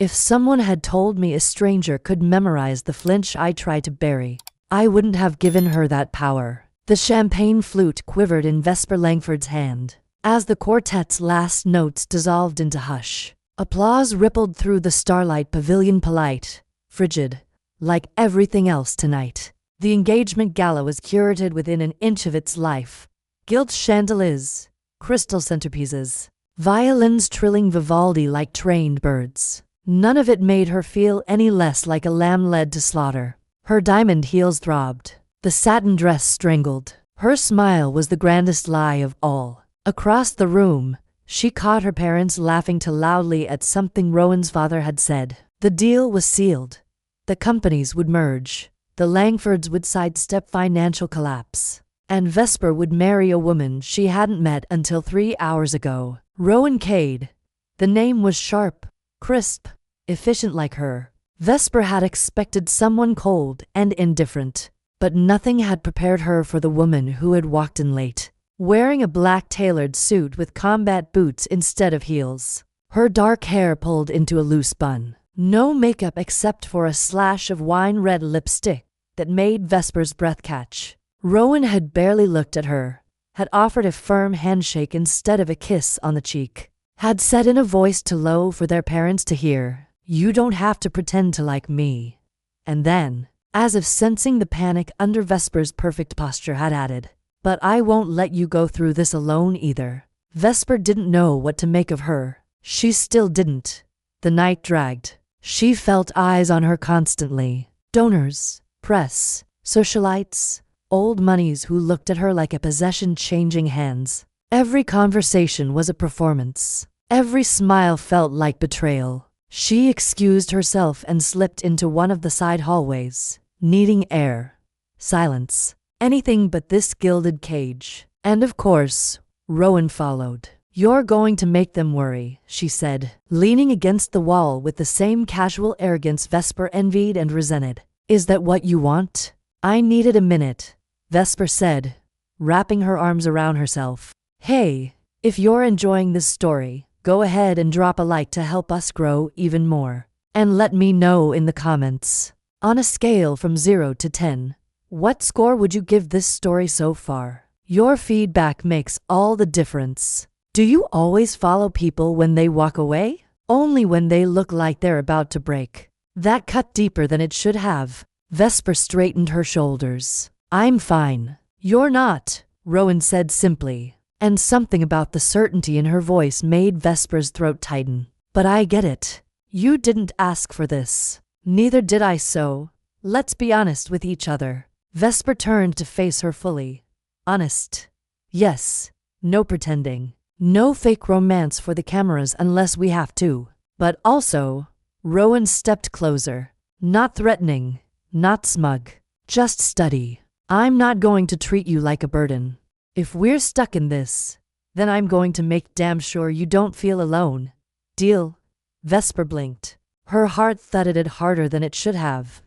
If someone had told me a stranger could memorize the flinch I tried to bury, I wouldn't have given her that power. The champagne flute quivered in Vesper Langford's hand. As the quartet's last notes dissolved into hush, applause rippled through the starlight pavilion, polite, frigid, like everything else tonight. The engagement gala was curated within an inch of its life. Gilt chandeliers, crystal centerpieces, violins trilling Vivaldi like trained birds. None of it made her feel any less like a lamb led to slaughter. Her diamond heels throbbed. The satin dress strangled. Her smile was the grandest lie of all. Across the room, she caught her parents laughing too loudly at something Rowan's father had said. The deal was sealed. The companies would merge. The Langfords would sidestep financial collapse. And Vesper would marry a woman she hadn't met until 3 hours ago. Rowan Cade. The name was sharp, crisp, efficient like her. Vesper had expected someone cold and indifferent, but nothing had prepared her for the woman who had walked in late, wearing a black tailored suit with combat boots instead of heels. Her dark hair pulled into a loose bun. No makeup except for a slash of wine-red lipstick that made Vesper's breath catch. Rowan had barely looked at her, had offered a firm handshake instead of a kiss on the cheek, had said in a voice too low for their parents to hear, "You don't have to pretend to like me." And then, as if sensing the panic under Vesper's perfect posture, had added, "But I won't let you go through this alone either." Vesper didn't know what to make of her. She still didn't. The night dragged. She felt eyes on her constantly. Donors, press, socialites, old moneys who looked at her like a possession changing hands. Every conversation was a performance. Every smile felt like betrayal. She excused herself and slipped into one of the side hallways, needing air, silence, anything but this gilded cage. And of course, Rowan followed. "You're going to make them worry," she said, leaning against the wall with the same casual arrogance Vesper envied and resented. "Is that what you want?" "I needed a minute," Vesper said, wrapping her arms around herself. "Hey, if you're enjoying this story, go ahead and drop a like to help us grow even more. And let me know in the comments. On a scale from 0 to 10, what score would you give this story so far? Your feedback makes all the difference. Do you always follow people when they walk away? Only when they look like they're about to break? That cut deeper than it should have. Vesper straightened her shoulders. "I'm fine." "You're not," Rowan said simply, and something about the certainty in her voice made Vesper's throat tighten. "But I get it. You didn't ask for this. Neither did I, so let's be honest with each other." Vesper turned to face her fully. "Honest. Yes. No pretending. No fake romance for the cameras unless we have to. But also," Rowan stepped closer. "Not threatening, not smug. Just steady. I'm not going to treat you like a burden. If we're stuck in this, then I'm going to make damn sure you don't feel alone. Deal?" Vesper blinked. Her heart thudded harder than it should have.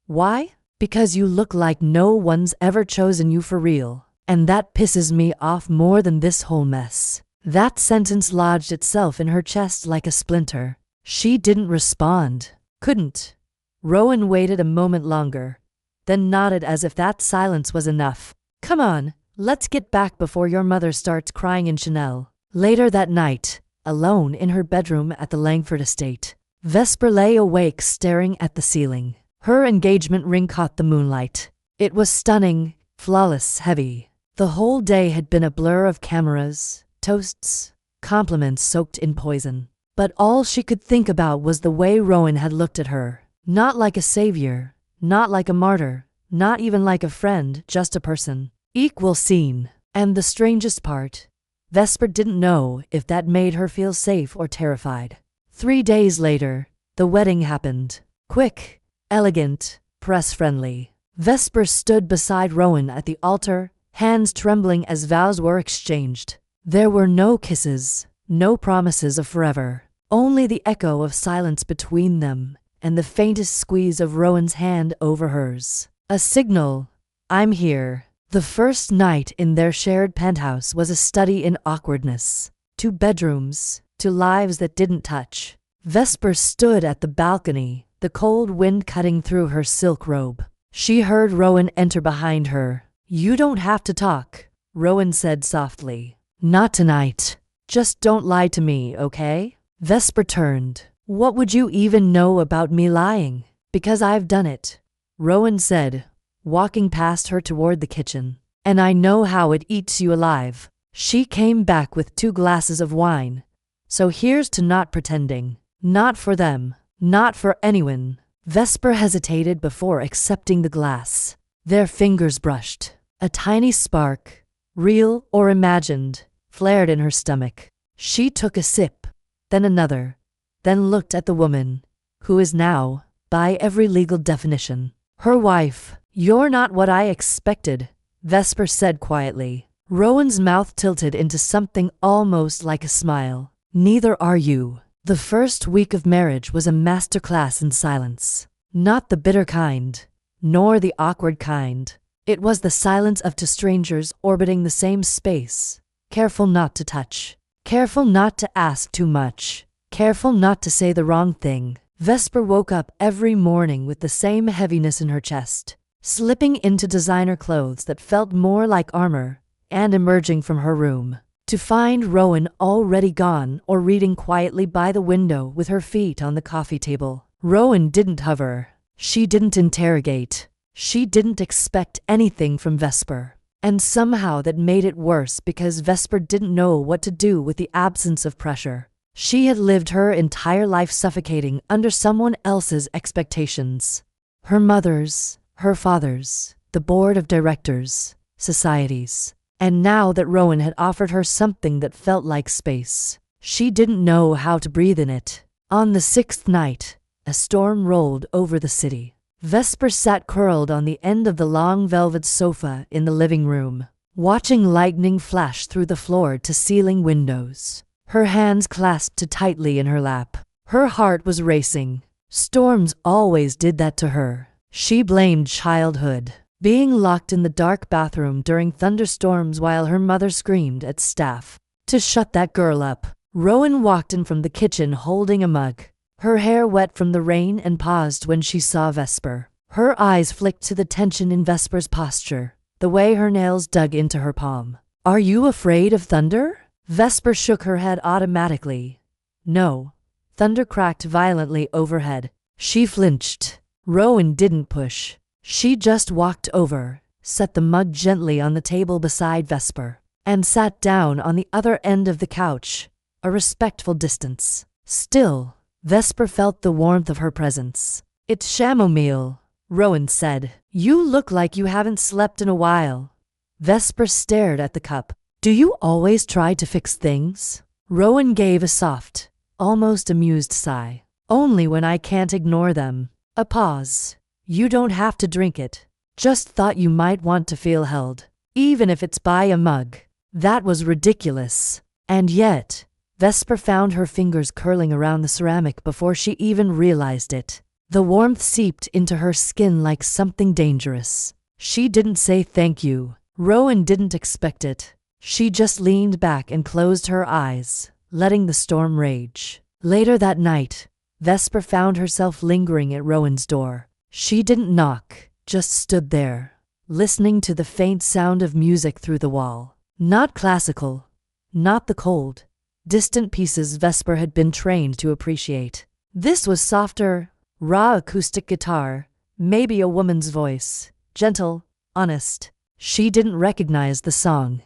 "Why?" "Because you look like no one's ever chosen you for real. And that pisses me off more than this whole mess." That sentence lodged itself in her chest like a splinter. She didn't respond. Couldn't. Rowan waited a moment longer, then nodded as if that silence was enough. "Come on, let's get back before your mother starts crying in Chanel." Later that night, alone in her bedroom at the Langford estate, Vesper lay awake staring at the ceiling. Her engagement ring caught the moonlight. It was stunning, flawless, heavy. The whole day had been a blur of cameras, toasts, compliments soaked in poison. But all she could think about was the way Rowan had looked at her. Not like a savior, not like a martyr, not even like a friend, just a person. Equal scene. And the strangest part, Vesper didn't know if that made her feel safe or terrified. 3 days later, the wedding happened. Quick, elegant, press-friendly. Vesper stood beside Rowan at the altar, hands trembling as vows were exchanged. There were no kisses, no promises of forever, only the echo of silence between them and the faintest squeeze of Rowan's hand over hers. A signal, "I'm here." The first night in their shared penthouse was a study in awkwardness. 2 bedrooms, 2 lives that didn't touch. Vesper stood at the balcony, the cold wind cutting through her silk robe. She heard Rowan enter behind her. "You don't have to talk," Rowan said softly. "Not tonight. Just don't lie to me, okay?" Vesper turned. "What would you even know about me lying?" "Because I've done it," Rowan said, walking past her toward the kitchen. "And I know how it eats you alive." She came back with 2 glasses of wine. "So here's to not pretending. Not for them. Not for anyone." Vesper hesitated before accepting the glass. Their fingers brushed. A tiny spark, real or imagined, flared in her stomach. She took a sip, then another, then looked at the woman, who is now, by every legal definition, her wife. "You're not what I expected," Vesper said quietly. Rowan's mouth tilted into something almost like a smile. "Neither are you." The first week of marriage was a masterclass in silence. Not the bitter kind, nor the awkward kind. It was the silence of 2 strangers orbiting the same space, careful not to touch, careful not to ask too much, careful not to say the wrong thing. Vesper woke up every morning with the same heaviness in her chest, slipping into designer clothes that felt more like armor, and emerging from her room, to find Rowan already gone or reading quietly by the window with her feet on the coffee table. Rowan didn't hover. She didn't interrogate. She didn't expect anything from Vesper. And somehow that made it worse because Vesper didn't know what to do with the absence of pressure. She had lived her entire life suffocating under someone else's expectations. Her mother's, her father's, the board of directors, societies. And now that Rowan had offered her something that felt like space, she didn't know how to breathe in it. On the 6th night, a storm rolled over the city. Vesper sat curled on the end of the long velvet sofa in the living room, watching lightning flash through the floor-to-ceiling windows. Her hands clasped tightly in her lap. Her heart was racing. Storms always did that to her. She blamed childhood. Being locked in the dark bathroom during thunderstorms while her mother screamed at staff to shut that girl up. Rowan walked in from the kitchen holding a mug, her hair wet from the rain, and paused when she saw Vesper. Her eyes flicked to the tension in Vesper's posture, the way her nails dug into her palm. "Are you afraid of thunder?" Vesper shook her head automatically. "No." Thunder cracked violently overhead. She flinched. Rowan didn't push. She just walked over, set the mug gently on the table beside Vesper, and sat down on the other end of the couch, a respectful distance. Still, Vesper felt the warmth of her presence. "It's chamomile," Rowan said. "You look like you haven't slept in a while." Vesper stared at the cup. "Do you always try to fix things?" Rowan gave a soft, almost amused sigh. "Only when I can't ignore them." A pause. "You don't have to drink it. Just thought you might want to feel held, even if it's by a mug." That was ridiculous. And yet, Vesper found her fingers curling around the ceramic before she even realized it. The warmth seeped into her skin like something dangerous. She didn't say thank you. Rowan didn't expect it. She just leaned back and closed her eyes, letting the storm rage. Later that night, Vesper found herself lingering at Rowan's door. She didn't knock, just stood there, listening to the faint sound of music through the wall. Not classical, not the cold, distant pieces Vesper had been trained to appreciate. This was softer, raw acoustic guitar, maybe a woman's voice, gentle, honest. She didn't recognize the song,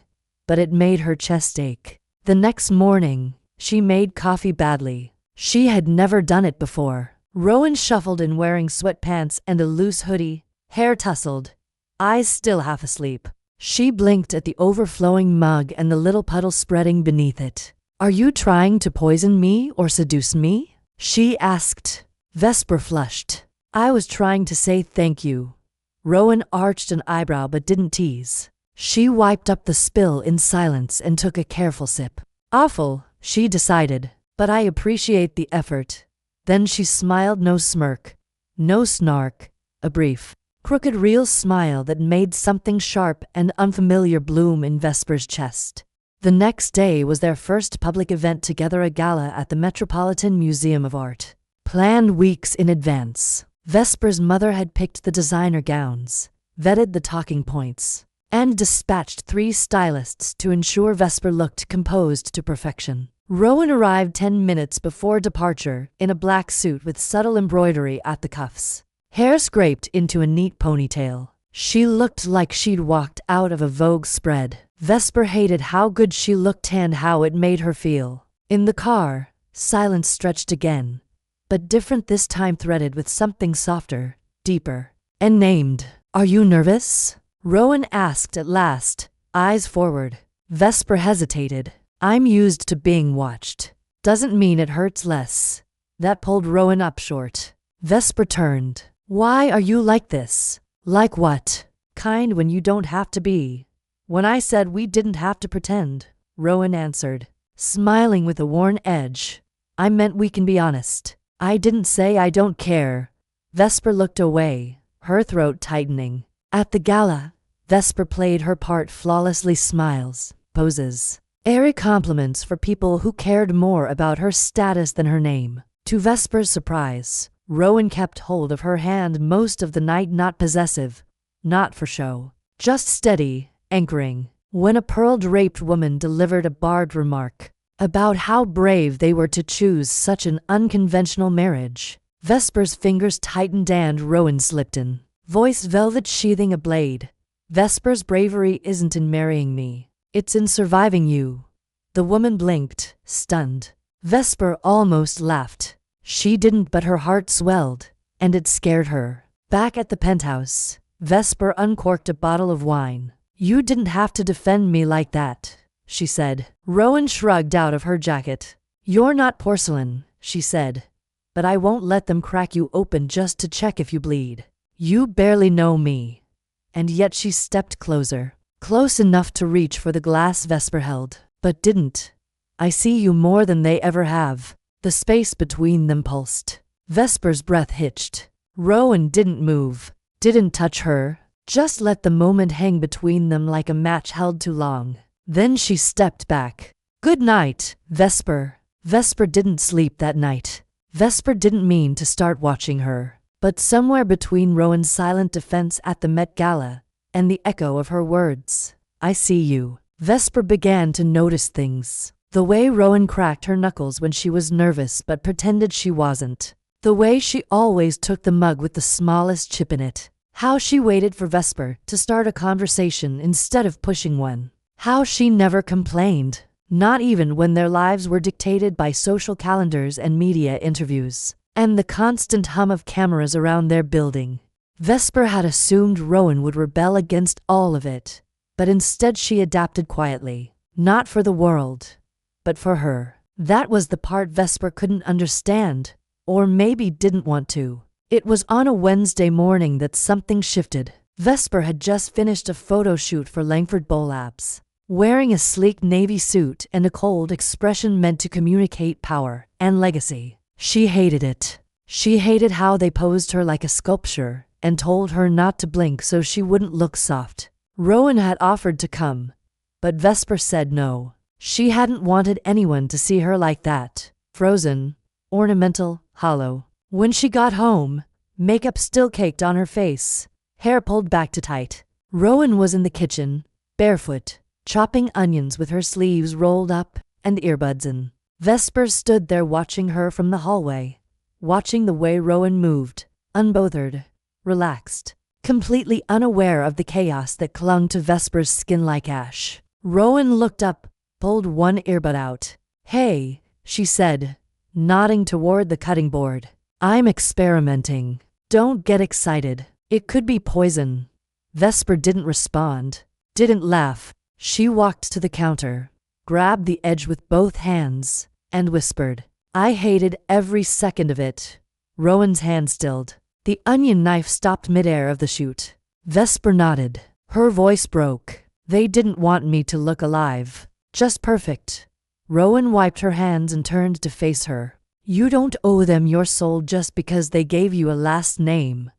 but it made her chest ache. The next morning, she made coffee badly. She had never done it before. Rowan shuffled in wearing sweatpants and a loose hoodie, hair tousled, eyes still half asleep. She blinked at the overflowing mug and the little puddle spreading beneath it. "Are you trying to poison me or seduce me?" she asked. Vesper flushed. "I was trying to say thank you." Rowan arched an eyebrow but didn't tease. She wiped up the spill in silence and took a careful sip. "Awful," she decided, "but I appreciate the effort." Then she smiled, no smirk, no snark, a brief, crooked real smile that made something sharp and unfamiliar bloom in Vesper's chest. The next day was their first public event together, a gala at the Metropolitan Museum of Art. Planned weeks in advance, Vesper's mother had picked the designer gowns, vetted the talking points, and dispatched 3 stylists to ensure Vesper looked composed to perfection. Rowan arrived 10 minutes before departure in a black suit with subtle embroidery at the cuffs, hair scraped into a neat ponytail. She looked like she'd walked out of a Vogue spread. Vesper hated how good she looked and how it made her feel. In the car, silence stretched again, but different this time, threaded with something softer, deeper, and named. "Are you nervous?" Rowan asked at last, eyes forward. Vesper hesitated. "I'm used to being watched. Doesn't mean it hurts less." That pulled Rowan up short. Vesper turned. "Why are you like this?" "Like what?" "Kind when you don't have to be. When I said we didn't have to pretend," Rowan answered, smiling with a worn edge. "I meant we can be honest. I didn't say I don't care." Vesper looked away, her throat tightening. At the gala, Vesper played her part flawlessly, smiles, poses, airy compliments for people who cared more about her status than her name. To Vesper's surprise, Rowan kept hold of her hand most of the night, not possessive, not for show, just steady, anchoring. When a pearl-draped woman delivered a barbed remark about how brave they were to choose such an unconventional marriage, Vesper's fingers tightened and Rowan slipped in, voice velvet sheathing a blade. "Vesper's bravery isn't in marrying me. It's in surviving you." The woman blinked, stunned. Vesper almost laughed. She didn't, but her heart swelled, and it scared her. Back at the penthouse, Vesper uncorked a bottle of wine. "You didn't have to defend me like that," she said. Rowan shrugged out of her jacket. "You're not porcelain," she said, "but I won't let them crack you open just to check if you bleed. You barely know me." And yet she stepped closer, close enough to reach for the glass Vesper held, but didn't. "I see you more than they ever have." The space between them pulsed. Vesper's breath hitched. Rowan didn't move, didn't touch her, just let the moment hang between them like a match held too long. Then she stepped back. "Good night, Vesper." Vesper didn't sleep that night. Vesper didn't mean to start watching her. But somewhere between Rowan's silent defense at the Met Gala and the echo of her words, "I see you," Vesper began to notice things. The way Rowan cracked her knuckles when she was nervous but pretended she wasn't. The way she always took the mug with the smallest chip in it. How she waited for Vesper to start a conversation instead of pushing one. How she never complained, not even when their lives were dictated by social calendars and media interviews, and the constant hum of cameras around their building. Vesper had assumed Rowan would rebel against all of it, but instead she adapted quietly, not for the world, but for her. That was the part Vesper couldn't understand, or maybe didn't want to. It was on a Wednesday morning that something shifted. Vesper had just finished a photo shoot for Langford Bowl Labs, wearing a sleek navy suit and a cold expression meant to communicate power and legacy. She hated it. She hated how they posed her like a sculpture and told her not to blink so she wouldn't look soft. Rowan had offered to come, but Vesper said no. She hadn't wanted anyone to see her like that, frozen, ornamental, hollow. When she got home, makeup still caked on her face, hair pulled back to tight. Rowan was in the kitchen, barefoot, chopping onions with her sleeves rolled up and earbuds in. Vesper stood there watching her from the hallway, watching the way Rowan moved, unbothered, relaxed, completely unaware of the chaos that clung to Vesper's skin like ash. Rowan looked up, pulled one earbud out. "Hey," she said, nodding toward the cutting board. "I'm experimenting. Don't get excited. It could be poison." Vesper didn't respond, didn't laugh. She walked to the counter, grabbed the edge with both hands, and whispered, "I hated every second of it." Rowan's hand stilled. The onion knife stopped midair of the shoot. Vesper nodded. Her voice broke. "They didn't want me to look alive. Just perfect." Rowan wiped her hands and turned to face her. "You don't owe them your soul just because they gave you a last name."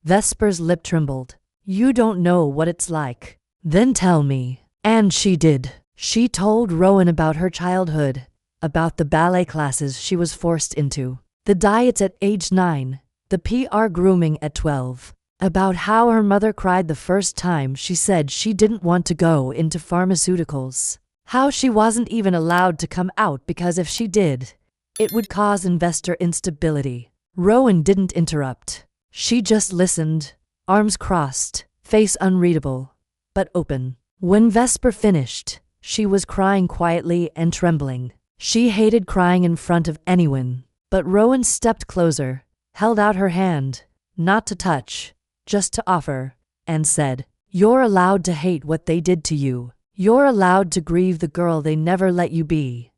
Vesper's lip trembled. "You don't know what it's like." "Then tell me." And she did. She told Rowan about her childhood, about the ballet classes she was forced into, the diets at age 9, the PR grooming at 12, about how her mother cried the first time she said she didn't want to go into pharmaceuticals, how she wasn't even allowed to come out because if she did, it would cause investor instability. Rowan didn't interrupt. She just listened, arms crossed, face unreadable, but open. When Vesper finished, she was crying quietly and trembling. She hated crying in front of anyone, but Rowan stepped closer, held out her hand, not to touch, just to offer, and said, "You're allowed to hate what they did to you. You're allowed to grieve the girl they never let you be."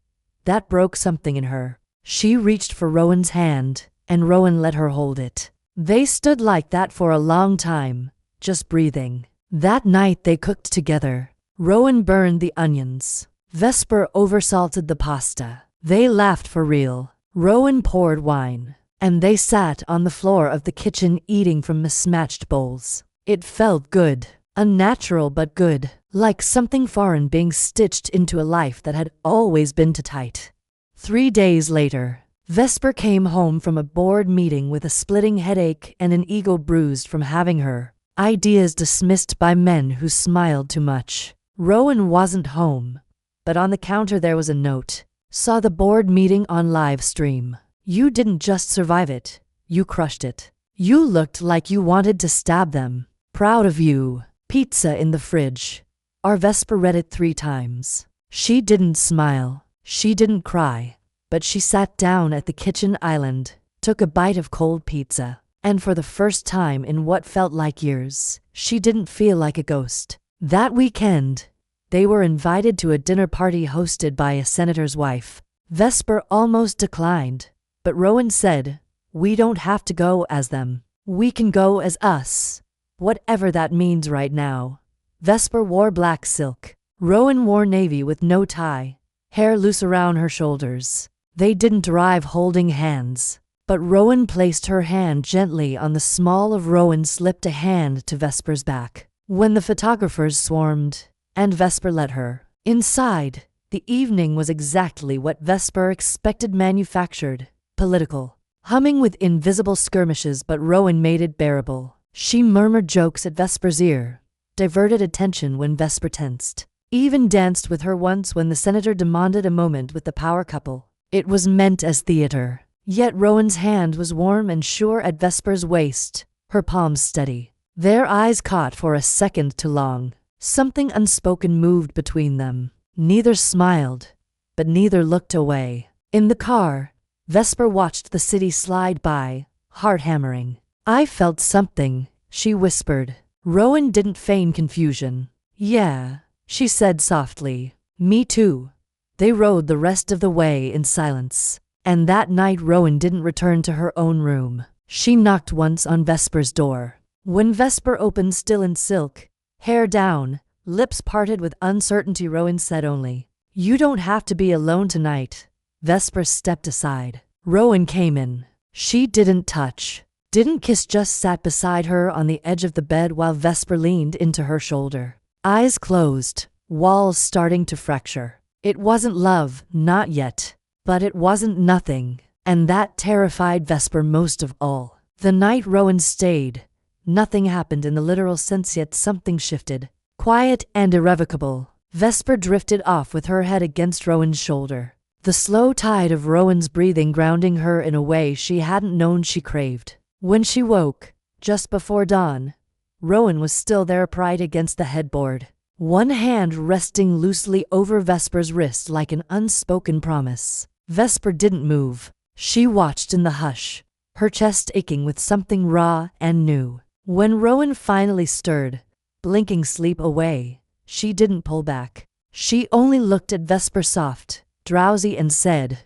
That broke something in her. She reached for Rowan's hand, and Rowan let her hold it. They stood like that for a long time, just breathing. That night they cooked together. Rowan burned the onions. Vesper oversalted the pasta. They laughed for real. Rowan poured wine, and they sat on the floor of the kitchen eating from mismatched bowls. It felt good. Unnatural but good, like something foreign being stitched into a life that had always been too tight. 3 days later, Vesper came home from a board meeting with a splitting headache and an ego bruised from having her ideas dismissed by men who smiled too much. Rowan wasn't home, but on the counter there was a note. Saw the board meeting on live stream. You didn't just survive it, you crushed it. You looked like you wanted to stab them. Proud of you. Pizza in the fridge. Our Vesper read it 3 times. She didn't smile. She didn't cry. But she sat down at the kitchen island, took a bite of cold pizza, and for the first time in what felt like years, she didn't feel like a ghost. That weekend, they were invited to a dinner party hosted by a senator's wife. Vesper almost declined, but Rowan said, "We don't have to go as them. We can go as us. Whatever that means right now." Vesper wore black silk. Rowan wore navy with no tie, hair loose around her shoulders. They didn't arrive holding hands, but Rowan placed her hand gently on the small of Rowan slipped a hand to Vesper's back. When the photographers swarmed, and Vesper let her inside, the evening was exactly what Vesper expected, manufactured, political, humming with invisible skirmishes, but Rowan made it bearable. She murmured jokes at Vesper's ear, diverted attention when Vesper tensed, even danced with her once when the senator demanded a moment with the power couple. It was meant as theater. Yet Rowan's hand was warm and sure at Vesper's waist, her palms steady. Their eyes caught for a second too long. Something unspoken moved between them. Neither smiled, but neither looked away. In the car, Vesper watched the city slide by, heart hammering. "I felt something," she whispered. Rowan didn't feign confusion. "Yeah," she said softly. "Me too." They rode the rest of the way in silence. And that night Rowan didn't return to her own room. She knocked once on Vesper's door. When Vesper opened, still in silk, hair down, lips parted with uncertainty, Rowan said only, "You don't have to be alone tonight." Vesper stepped aside. Rowan came in. She didn't touch, didn't kiss, just sat beside her on the edge of the bed while Vesper leaned into her shoulder. Eyes closed, walls starting to fracture. It wasn't love, not yet. But it wasn't nothing, and that terrified Vesper most of all. The night Rowan stayed, nothing happened in the literal sense, yet something shifted. Quiet and irrevocable, Vesper drifted off with her head against Rowan's shoulder. The slow tide of Rowan's breathing grounding her in a way she hadn't known she craved. When she woke, just before dawn, Rowan was still there, upright against the headboard. One hand resting loosely over Vesper's wrist like an unspoken promise. Vesper didn't move. She watched in the hush, her chest aching with something raw and new. When Rowan finally stirred, blinking sleep away, she didn't pull back. She only looked at Vesper, soft, drowsy, and said,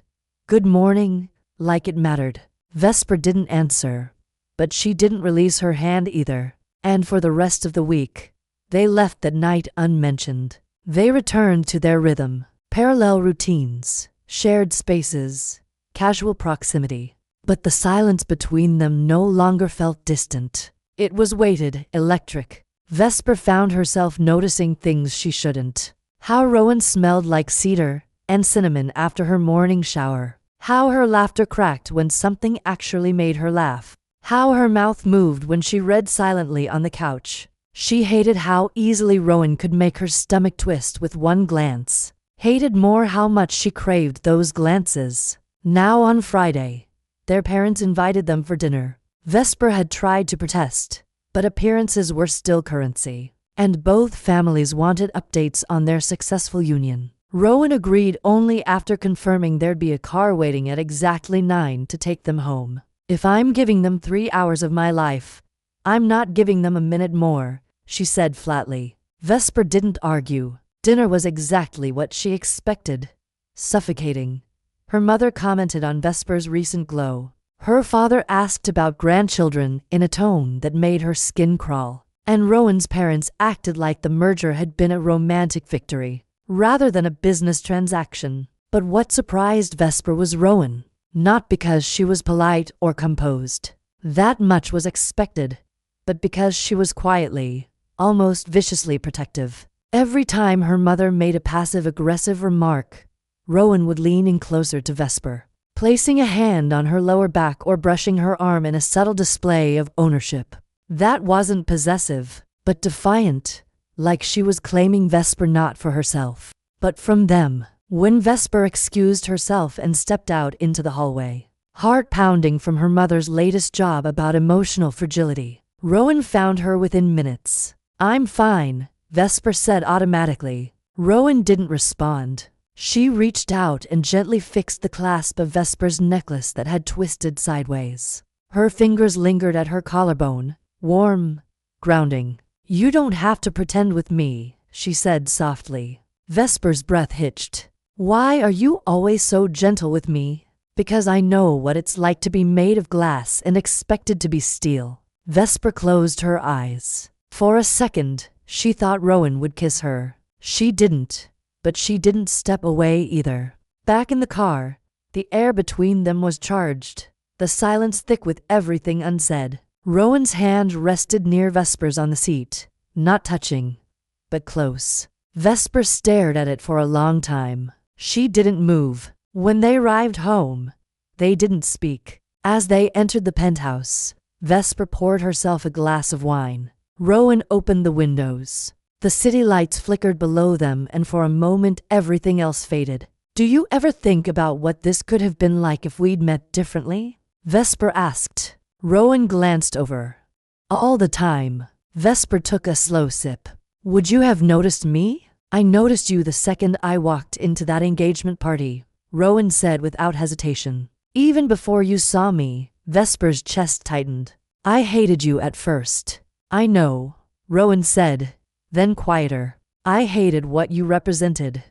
"Good morning," like it mattered. Vesper didn't answer, but she didn't release her hand either. And for the rest of the week, they left that night unmentioned. They returned to their rhythm, parallel routines, shared spaces, casual proximity. But the silence between them no longer felt distant. It was weighted, electric. Vesper found herself noticing things she shouldn't. How Rowan smelled like cedar and cinnamon after her morning shower. How her laughter cracked when something actually made her laugh. How her mouth moved when she read silently on the couch. She hated how easily Rowan could make her stomach twist with one glance. Hated more how much she craved those glances. Now on Friday, their parents invited them for dinner. Vesper had tried to protest, but appearances were still currency, and both families wanted updates on their successful union. Rowan agreed only after confirming there'd be a car waiting at exactly 9 to take them home. If I'm giving them 3 hours of my life, I'm not giving them a minute more, she said flatly. Vesper didn't argue. Dinner was exactly what she expected. Suffocating. Her mother commented on Vesper's recent glow. Her father asked about grandchildren in a tone that made her skin crawl. And Rowan's parents acted like the merger had been a romantic victory, rather than a business transaction. But what surprised Vesper was Rowan. Not because she was polite or composed. That much was expected. But because she was quietly, almost viciously protective. Every time her mother made a passive-aggressive remark, Rowan would lean in closer to Vesper, placing a hand on her lower back or brushing her arm in a subtle display of ownership. That wasn't possessive, but defiant, like she was claiming Vesper not for herself, but from them. When Vesper excused herself and stepped out into the hallway, heart pounding from her mother's latest job about emotional fragility, Rowan found her within minutes. "I'm fine," Vesper said automatically. Rowan didn't respond. She reached out and gently fixed the clasp of Vesper's necklace that had twisted sideways. Her fingers lingered at her collarbone, warm, grounding. "You don't have to pretend with me," she said softly. Vesper's breath hitched. "Why are you always so gentle with me?" "Because I know what it's like to be made of glass and expected to be steel." Vesper closed her eyes. For a second, she thought Rowan would kiss her. She didn't, but she didn't step away either. Back in the car, the air between them was charged, the silence thick with everything unsaid. Rowan's hand rested near Vesper's on the seat, not touching, but close. Vesper stared at it for a long time. She didn't move. When they arrived home, they didn't speak. As they entered the penthouse, Vesper poured herself a glass of wine. Rowan opened the windows. The city lights flickered below them, and for a moment everything else faded. "Do you ever think about what this could have been like if we'd met differently?" Vesper asked. Rowan glanced over. "All the time." Vesper took a slow sip. "Would you have noticed me?" "I noticed you the second I walked into that engagement party," Rowan said without hesitation. "Even before you saw me." Vesper's chest tightened. "I hated you at first." "I know," Rowan said, then quieter. "I hated what you represented,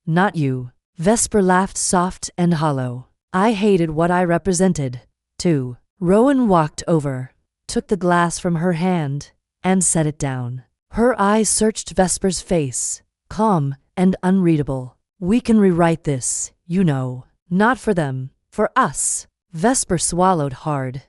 not you." Vesper laughed soft and hollow. "I hated what I represented, too." Rowan walked over, took the glass from her hand, and set it down. Her eyes searched Vesper's face, calm and unreadable. "We can rewrite this, you know. Not for them, for us." Vesper swallowed hard.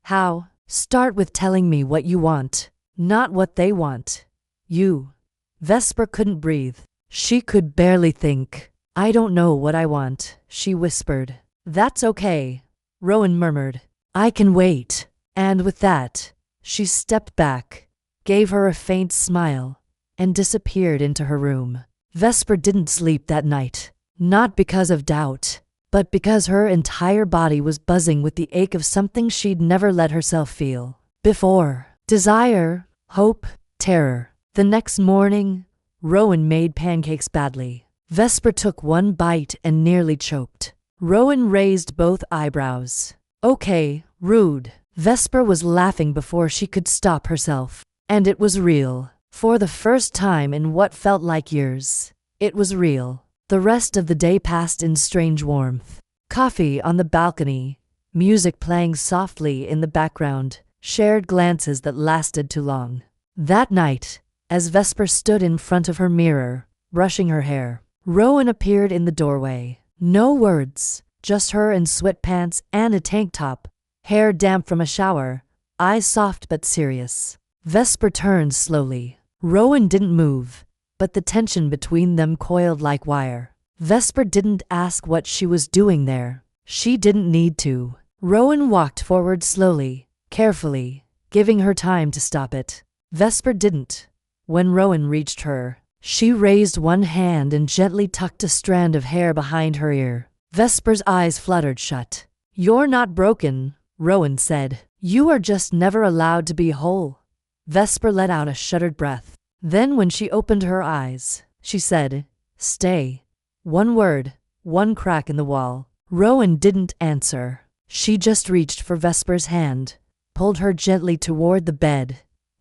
"How?" "Start with telling me what you want, not what they want. You." Vesper couldn't breathe. She could barely think. "I don't know what I want," she whispered. "That's okay," Rowan murmured. "I can wait." And with that, she stepped back, gave her a faint smile, and disappeared into her room. Vesper didn't sleep that night, not because of doubt, but because her entire body was buzzing with the ache of something she'd never let herself feel before. Desire, hope, terror. The next morning, Rowan made pancakes badly. Vesper took one bite and nearly choked. Rowan raised both eyebrows. "Okay, rude." Vesper was laughing before she could stop herself. And it was real. For the first time in what felt like years, it was real. The rest of the day passed in strange warmth. Coffee on the balcony, music playing softly in the background, shared glances that lasted too long. That night, as Vesper stood in front of her mirror, brushing her hair, Rowan appeared in the doorway. No words, just her in sweatpants and a tank top, hair damp from a shower, eyes soft but serious. Vesper turned slowly. Rowan didn't move, but the tension between them coiled like wire. Vesper didn't ask what she was doing there. She didn't need to. Rowan walked forward slowly, carefully, giving her time to stop it. Vesper didn't. When Rowan reached her, she raised one hand and gently tucked a strand of hair behind her ear. Vesper's eyes fluttered shut. "You're not broken," Rowan said. "You are just never allowed to be whole." Vesper let out a shuddered breath. Then when she opened her eyes, she said, "Stay." One word, one crack in the wall. Rowan didn't answer. She just reached for Vesper's hand, pulled her gently toward the bed,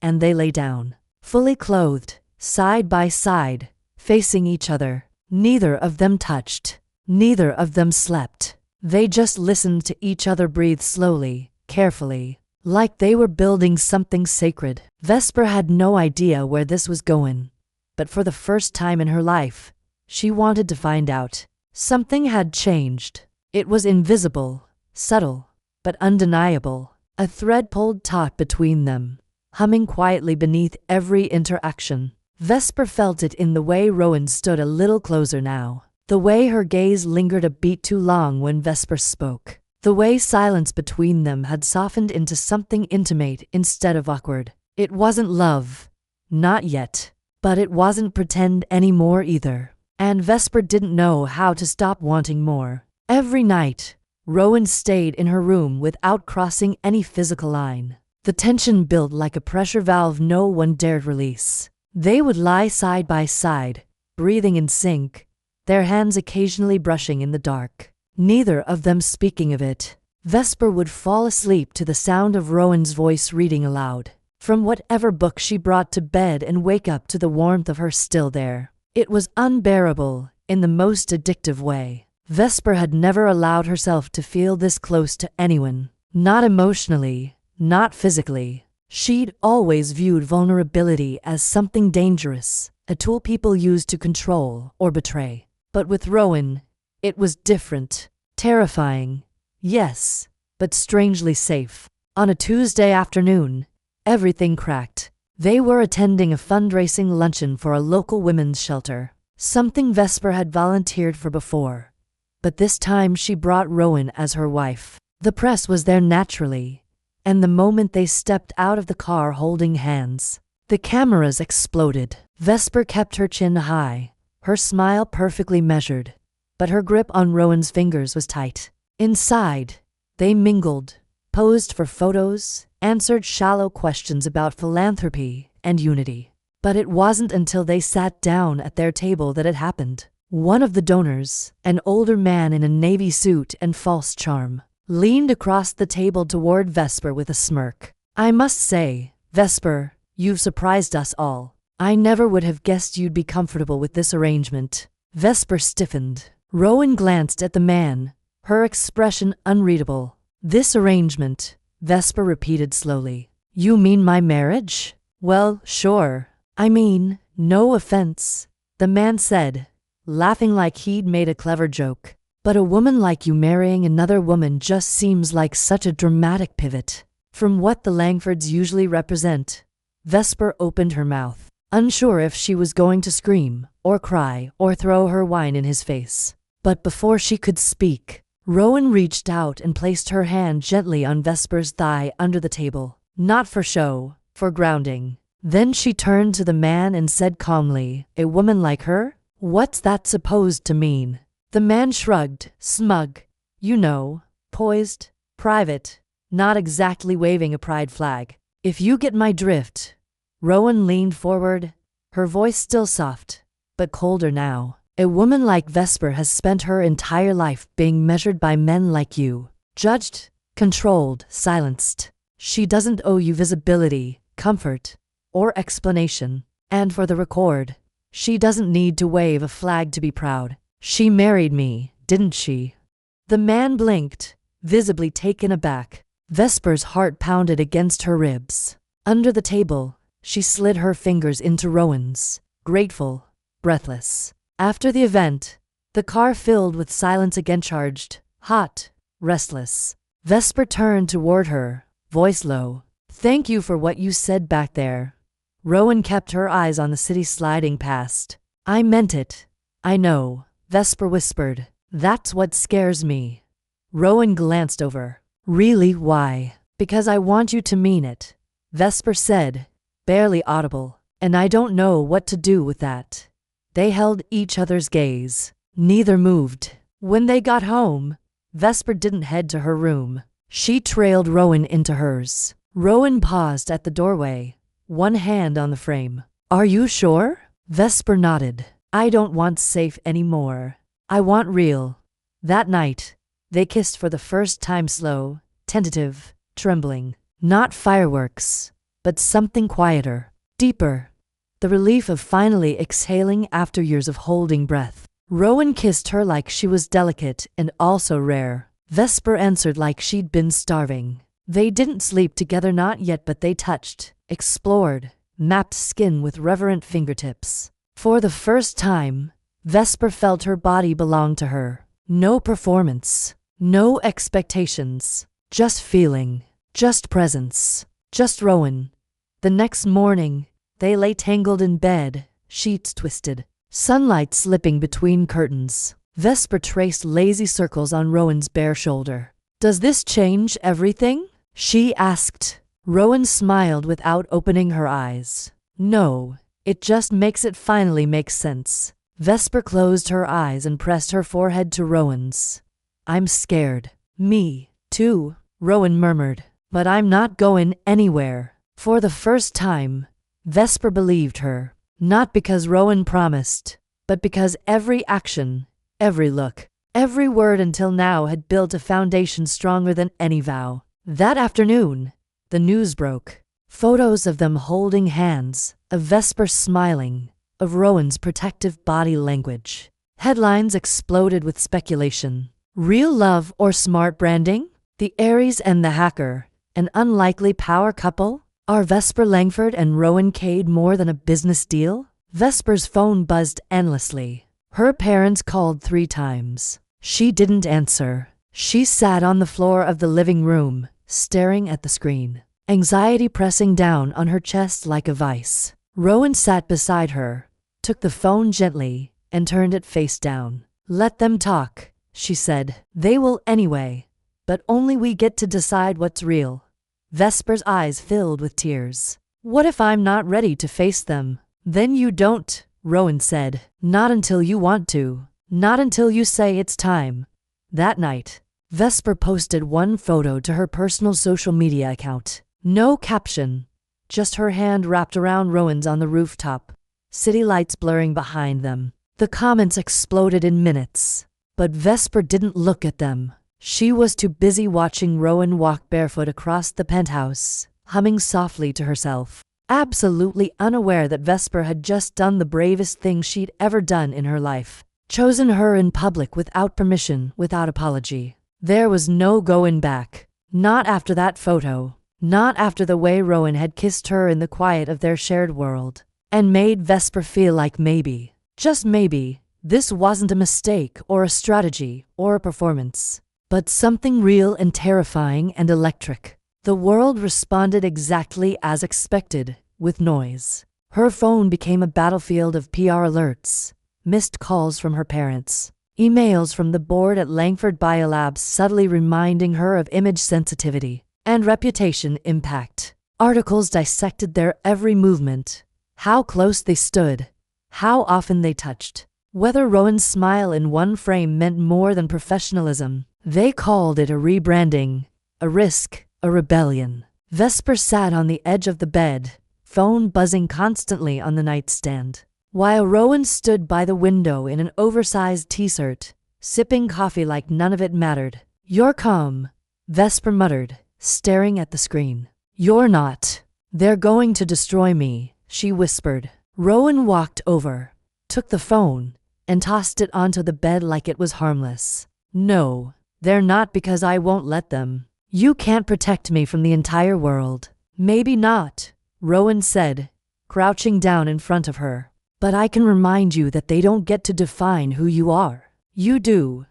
and they lay down, fully clothed, side by side, facing each other. Neither of them touched. Neither of them slept. They just listened to each other breathe slowly, carefully, like they were building something sacred. Vesper had no idea where this was going, but for the first time in her life, she wanted to find out. Something had changed. It was invisible, subtle, but undeniable. A thread pulled taut between them, humming quietly beneath every interaction. Vesper felt it in the way Rowan stood a little closer now. The way her gaze lingered a beat too long when Vesper spoke. The way silence between them had softened into something intimate instead of awkward. It wasn't love. Not yet. But it wasn't pretend anymore either. And Vesper didn't know how to stop wanting more. Every night, Rowan stayed in her room without crossing any physical line. The tension built like a pressure valve no one dared release. They would lie side by side, breathing in sync, their hands occasionally brushing in the dark. Neither of them speaking of it. Vesper would fall asleep to the sound of Rowan's voice reading aloud from whatever book she brought to bed and wake up to the warmth of her still there. It was unbearable in the most addictive way. Vesper had never allowed herself to feel this close to anyone. Not emotionally, not physically. She'd always viewed vulnerability as something dangerous, a tool people used to control or betray. But with Rowan, it was different. Terrifying, yes, but strangely safe. On a Tuesday afternoon, everything cracked. They were attending a fundraising luncheon for a local women's shelter, something Vesper had volunteered for before. But this time she brought Rowan as her wife. The press was there naturally, and the moment they stepped out of the car holding hands, the cameras exploded. Vesper kept her chin high, her smile perfectly measured, but her grip on Rowan's fingers was tight. Inside, they mingled, posed for photos, answered shallow questions about philanthropy and unity. But it wasn't until they sat down at their table that it happened. One of the donors, an older man in a navy suit and false charm, leaned across the table toward Vesper with a smirk. "I must say, Vesper, you've surprised us all. I never would have guessed you'd be comfortable with this arrangement." Vesper stiffened. Rowan glanced at the man, her expression unreadable. "This arrangement," Vesper repeated slowly. "You mean my marriage?" "Well, sure. I mean, no offense," the man said, laughing like he'd made a clever joke. "But a woman like you marrying another woman just seems like such a dramatic pivot from what the Langfords usually represent." Vesper opened her mouth, unsure if she was going to scream, or cry, or throw her wine in his face. But before she could speak, Rowan reached out and placed her hand gently on Vesper's thigh under the table. Not for show, for grounding. Then she turned to the man and said calmly, "A woman like her? What's that supposed to mean?" The man shrugged, smug. "You know, poised, private, not exactly waving a pride flag. If you get my drift." Rowan leaned forward, her voice still soft, but colder now. "A woman like Vesper has spent her entire life being measured by men like you. Judged, controlled, silenced. She doesn't owe you visibility, comfort, or explanation. And for the record, she doesn't need to wave a flag to be proud. She married me, didn't she?" The man blinked, visibly taken aback. Vesper's heart pounded against her ribs. Under the table, she slid her fingers into Rowan's, grateful, breathless. After the event, the car filled with silence again, charged, hot, restless. Vesper turned toward her, voice low. "Thank you for what you said back there, Rowan kept her eyes on the city sliding past. I meant it. I know, Vesper whispered. That's what scares me. Rowan glanced over. Really, why? Because I want you to mean it, Vesper said, barely audible. And I don't know what to do with that. They held each other's gaze. Neither moved. When they got home, Vesper didn't head to her room. She trailed Rowan into hers. Rowan paused at the doorway, one hand on the frame. Are you sure? Vesper nodded. I don't want safe anymore. I want real. That night, they kissed for the first time, slow, tentative, trembling. Not fireworks, but something quieter, deeper. The relief of finally exhaling after years of holding breath. Rowan kissed her like she was delicate and also rare. Vesper answered like she'd been starving. They didn't sleep together, not yet, but they touched, explored, mapped skin with reverent fingertips. For the first time, Vesper felt her body belonged to her. No performance, no expectations, just feeling, just presence, just Rowan. The next morning, they lay tangled in bed, sheets twisted, sunlight slipping between curtains. Vesper traced lazy circles on Rowan's bare shoulder. Does this change everything? She asked. Rowan smiled without opening her eyes. No, it just makes it finally make sense. Vesper closed her eyes and pressed her forehead to Rowan's. I'm scared. Me, too, Rowan murmured. But I'm not going anywhere. For the first time, Vesper believed her. Not because Rowan promised, but because every action, every look, every word until now had built a foundation stronger than any vow. That afternoon, the news broke. Photos of them holding hands, of Vesper smiling, of Rowan's protective body language. Headlines exploded with speculation. Real love or smart branding? The Aries and the hacker, an unlikely power couple? Are Vesper Langford and Rowan Cade more than a business deal? Vesper's phone buzzed endlessly. Her parents called 3 times. She didn't answer. She sat on the floor of the living room, staring at the screen, anxiety pressing down on her chest like a vice. Rowan sat beside her, took the phone gently, and turned it face down. Let them talk, she said. They will anyway, but only we get to decide what's real. Vesper's eyes filled with tears. What if I'm not ready to face them? Then you don't, Rowan said. Not until you want to. Not until you say it's time. That night, Vesper posted one photo to her personal social media account. No caption, just her hand wrapped around Rowan's on the rooftop, city lights blurring behind them. The comments exploded in minutes, but Vesper didn't look at them. She was too busy watching Rowan walk barefoot across the penthouse, humming softly to herself, absolutely unaware that Vesper had just done the bravest thing she'd ever done in her life. Chosen her in public without permission, without apology. There was no going back. Not after that photo. Not after the way Rowan had kissed her in the quiet of their shared world, and made Vesper feel like maybe, just maybe, this wasn't a mistake or a strategy or a performance, but something real and terrifying and electric. The world responded exactly as expected, with noise. Her phone became a battlefield of PR alerts, missed calls from her parents, emails from the board at Langford Biolabs subtly reminding her of image sensitivity and reputation impact. Articles dissected their every movement, how close they stood, how often they touched, whether Rowan's smile in one frame meant more than professionalism. They called it a rebranding, a risk, a rebellion. Vesper sat on the edge of the bed, phone buzzing constantly on the nightstand, while Rowan stood by the window in an oversized t-shirt, sipping coffee like none of it mattered. You're calm, Vesper muttered, staring at the screen. You're not. They're going to destroy me, she whispered. Rowan walked over, took the phone, and tossed it onto the bed like it was harmless. No. They're not, because I won't let them. You can't protect me from the entire world. Maybe not, Rowan said, crouching down in front of her. But I can remind you that they don't get to define who you are. You do.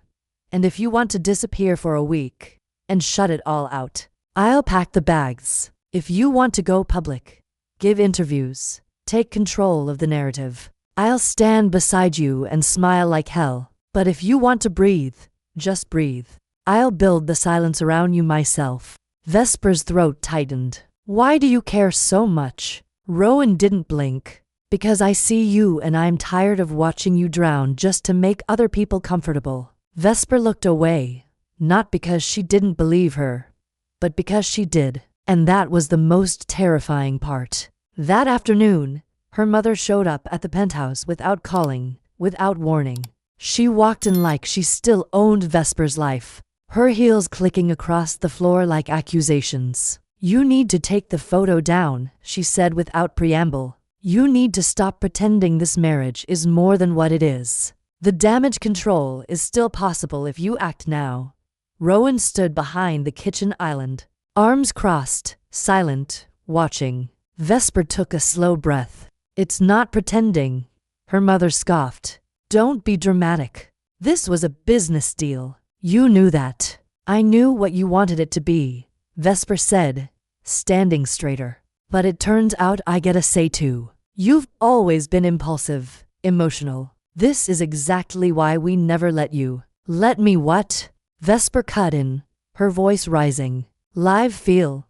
And if you want to disappear for a week and shut it all out, I'll pack the bags. If you want to go public, give interviews, take control of the narrative. I'll stand beside you and smile like hell. But if you want to breathe, just breathe. I'll build the silence around you myself. Vesper's throat tightened. Why do you care so much? Rowan didn't blink. Because I see you and I'm tired of watching you drown just to make other people comfortable. Vesper looked away, not because she didn't believe her, but because she did. And that was the most terrifying part. That afternoon, her mother showed up at the penthouse without calling, without warning. She walked in like she still owned Vesper's life, her heels clicking across the floor like accusations. You need to take the photo down, she said without preamble. You need to stop pretending this marriage is more than what it is. The damage control is still possible if you act now. Rowan stood behind the kitchen island, arms crossed, silent, watching. Vesper took a slow breath. It's not pretending, her mother scoffed. Don't be dramatic. This was a business deal. You knew that. I knew what you wanted it to be, Vesper said, standing straighter. But it turns out I get a say too. You've always been impulsive, emotional. This is exactly why we never let you. Let me what? Vesper cut in, her voice rising. Live feel.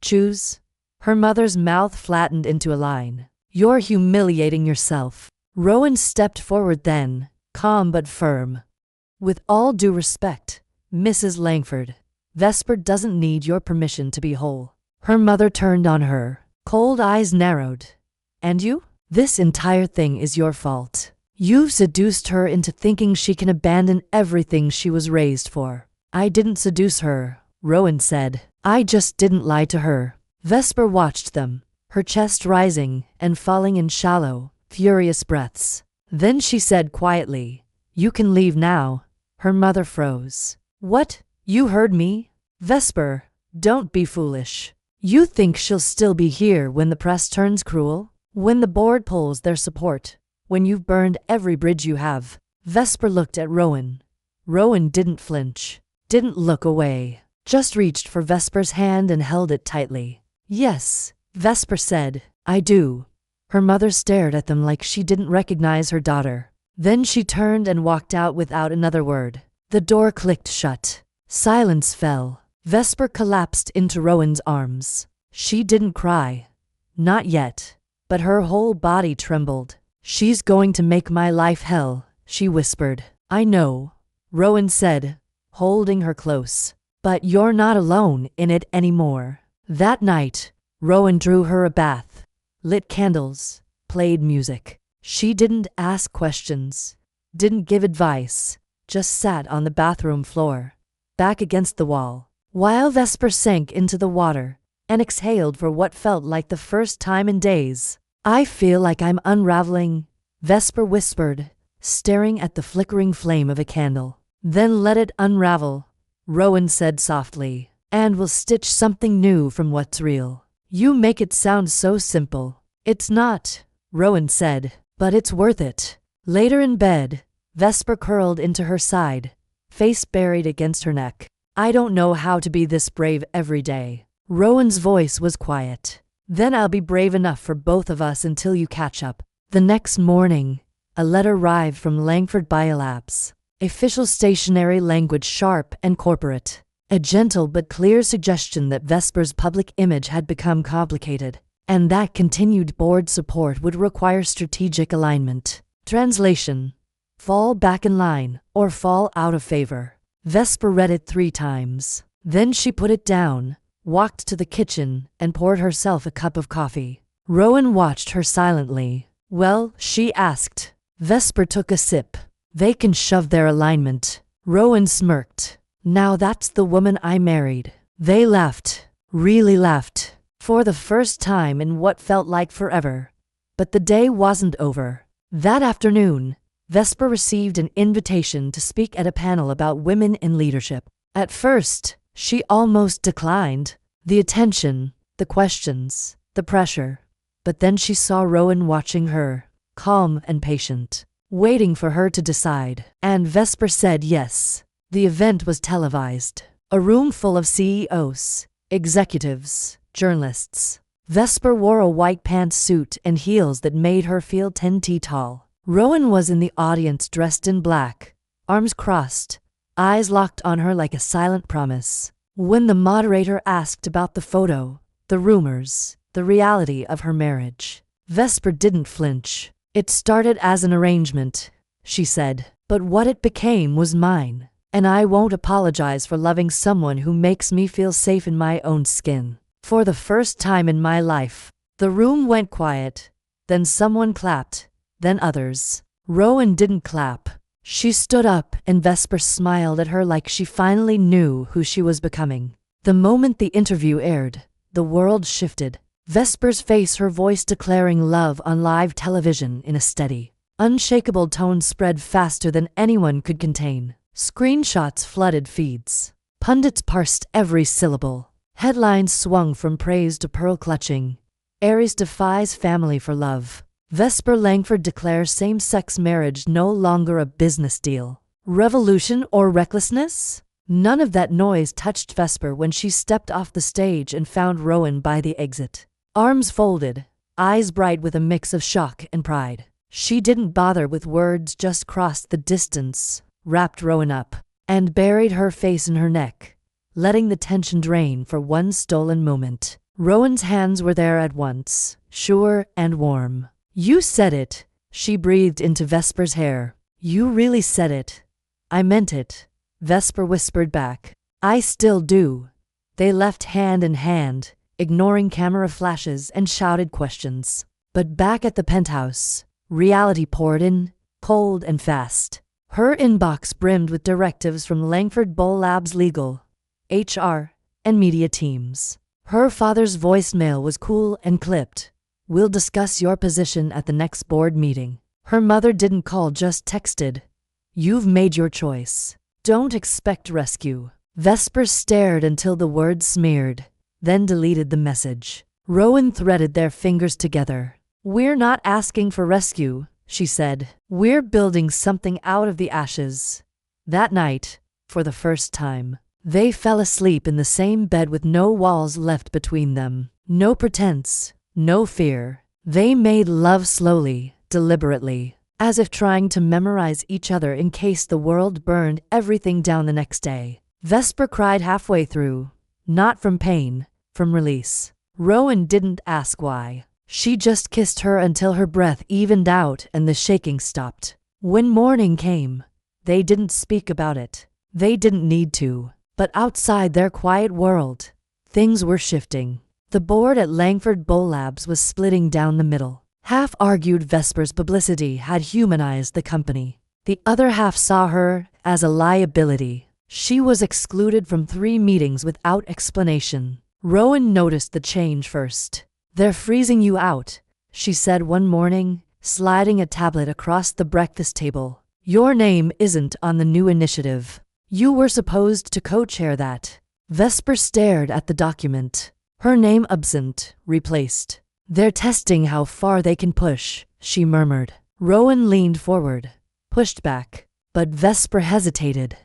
Choose. Her mother's mouth flattened into a line. You're humiliating yourself. Rowan stepped forward then, calm but firm. With all due respect, Mrs. Langford, Vesper doesn't need your permission to be whole. Her mother turned on her, cold eyes narrowed. And you? This entire thing is your fault. You've seduced her into thinking she can abandon everything she was raised for. I didn't seduce her, Rowan said. I just didn't lie to her. Vesper watched them, her chest rising and falling in shallow, furious breaths. Then she said quietly, You can leave now. Her mother froze. What? You heard me? Vesper, don't be foolish. You think she'll still be here when the press turns cruel? When the board pulls their support? When you've burned every bridge you have? Vesper looked at Rowan. Rowan didn't flinch, didn't look away, just reached for Vesper's hand and held it tightly. Yes, Vesper said, I do. Her mother stared at them like she didn't recognize her daughter. Then she turned and walked out without another word. The door clicked shut. Silence fell. Vesper collapsed into Rowan's arms. She didn't cry. Not yet. But her whole body trembled. She's going to make my life hell, she whispered. I know, Rowan said, holding her close. But you're not alone in it anymore. That night, Rowan drew her a bath, lit candles, played music. She didn't ask questions, didn't give advice, just sat on the bathroom floor, back against the wall, while Vesper sank into the water and exhaled for what felt like the first time in days. I feel like I'm unraveling, Vesper whispered, staring at the flickering flame of a candle. Then let it unravel, Rowan said softly, and we'll stitch something new from what's real. You make it sound so simple. It's not, Rowan said, but it's worth it. Later in bed, Vesper curled into her side, face buried against her neck. I don't know how to be this brave every day. Rowan's voice was quiet. Then I'll be brave enough for both of us until you catch up. The next morning, a letter arrived from Langford Biolabs. Official stationery language sharp and corporate. A gentle but clear suggestion that Vesper's public image had become complicated, and that continued board support would require strategic alignment. Translation: fall back in line or fall out of favor. Vesper read it 3 times. Then she put it down, walked to the kitchen, and poured herself a cup of coffee. Rowan watched her silently. Well, she asked. Vesper took a sip. They can shove their alignment. Rowan smirked. Now that's the woman I married. They laughed, really laughed, for the first time in what felt like forever. But the day wasn't over. That afternoon, Vesper received an invitation to speak at a panel about women in leadership. At first, she almost declined. The attention, the questions, the pressure. But then she saw Rowan watching her, calm and patient, waiting for her to decide. And Vesper said yes. The event was televised. A room full of CEOs, executives, journalists. Vesper wore a white pantsuit and heels that made her feel 10 feet tall. Rowan was in the audience dressed in black, arms crossed, eyes locked on her like a silent promise. When the moderator asked about the photo, the rumors, the reality of her marriage, Vesper didn't flinch. "It started as an arrangement," she said, "but what it became was mine. And I won't apologize for loving someone who makes me feel safe in my own skin." For the first time in my life, the room went quiet. Then someone clapped, then others. Rowan didn't clap. She stood up and Vesper smiled at her like she finally knew who she was becoming. The moment the interview aired, the world shifted. Vesper's face, her voice declaring love on live television in a steady, unshakable tone spread faster than anyone could contain. Screenshots flooded feeds. Pundits parsed every syllable. Headlines swung from praise to pearl-clutching. Aries defies family for love. Vesper Langford declares same-sex marriage no longer a business deal. Revolution or recklessness? None of that noise touched Vesper when she stepped off the stage and found Rowan by the exit. Arms folded, eyes bright with a mix of shock and pride. She didn't bother with words, just crossed the distance, wrapped Rowan up, and buried her face in her neck, letting the tension drain for one stolen moment. Rowan's hands were there at once, sure and warm. "You said it," she breathed into Vesper's hair. "You really said it." "I meant it," Vesper whispered back. "I still do." They left hand in hand, ignoring camera flashes and shouted questions. But back at the penthouse, reality poured in, cold and fast. Her inbox brimmed with directives from Langford Bowl Labs legal, HR, and media teams. Her father's voicemail was cool and clipped. "We'll discuss your position at the next board meeting." Her mother didn't call, just texted, "You've made your choice. Don't expect rescue." Vesper stared until the words smeared, then deleted the message. Rowan threaded their fingers together. "We're not asking for rescue," she said. "We're building something out of the ashes." That night, for the first time, they fell asleep in the same bed with no walls left between them. No pretense, no fear. They made love slowly, deliberately, as if trying to memorize each other in case the world burned everything down the next day. Vesper cried halfway through, not from pain, from release. Rowan didn't ask why. She just kissed her until her breath evened out and the shaking stopped. When morning came, they didn't speak about it. They didn't need to. But outside their quiet world, things were shifting. The board at Langford Bowl Labs was splitting down the middle. Half argued Vesper's publicity had humanized the company. The other half saw her as a liability. She was excluded from 3 meetings without explanation. Rowan noticed the change first. "They're freezing you out," she said one morning, sliding a tablet across the breakfast table. "Your name isn't on the new initiative. You were supposed to co-chair that." Vesper stared at the document. Her name absent, replaced. "They're testing how far they can push," she murmured. Rowan leaned forward, pushed back, but Vesper hesitated.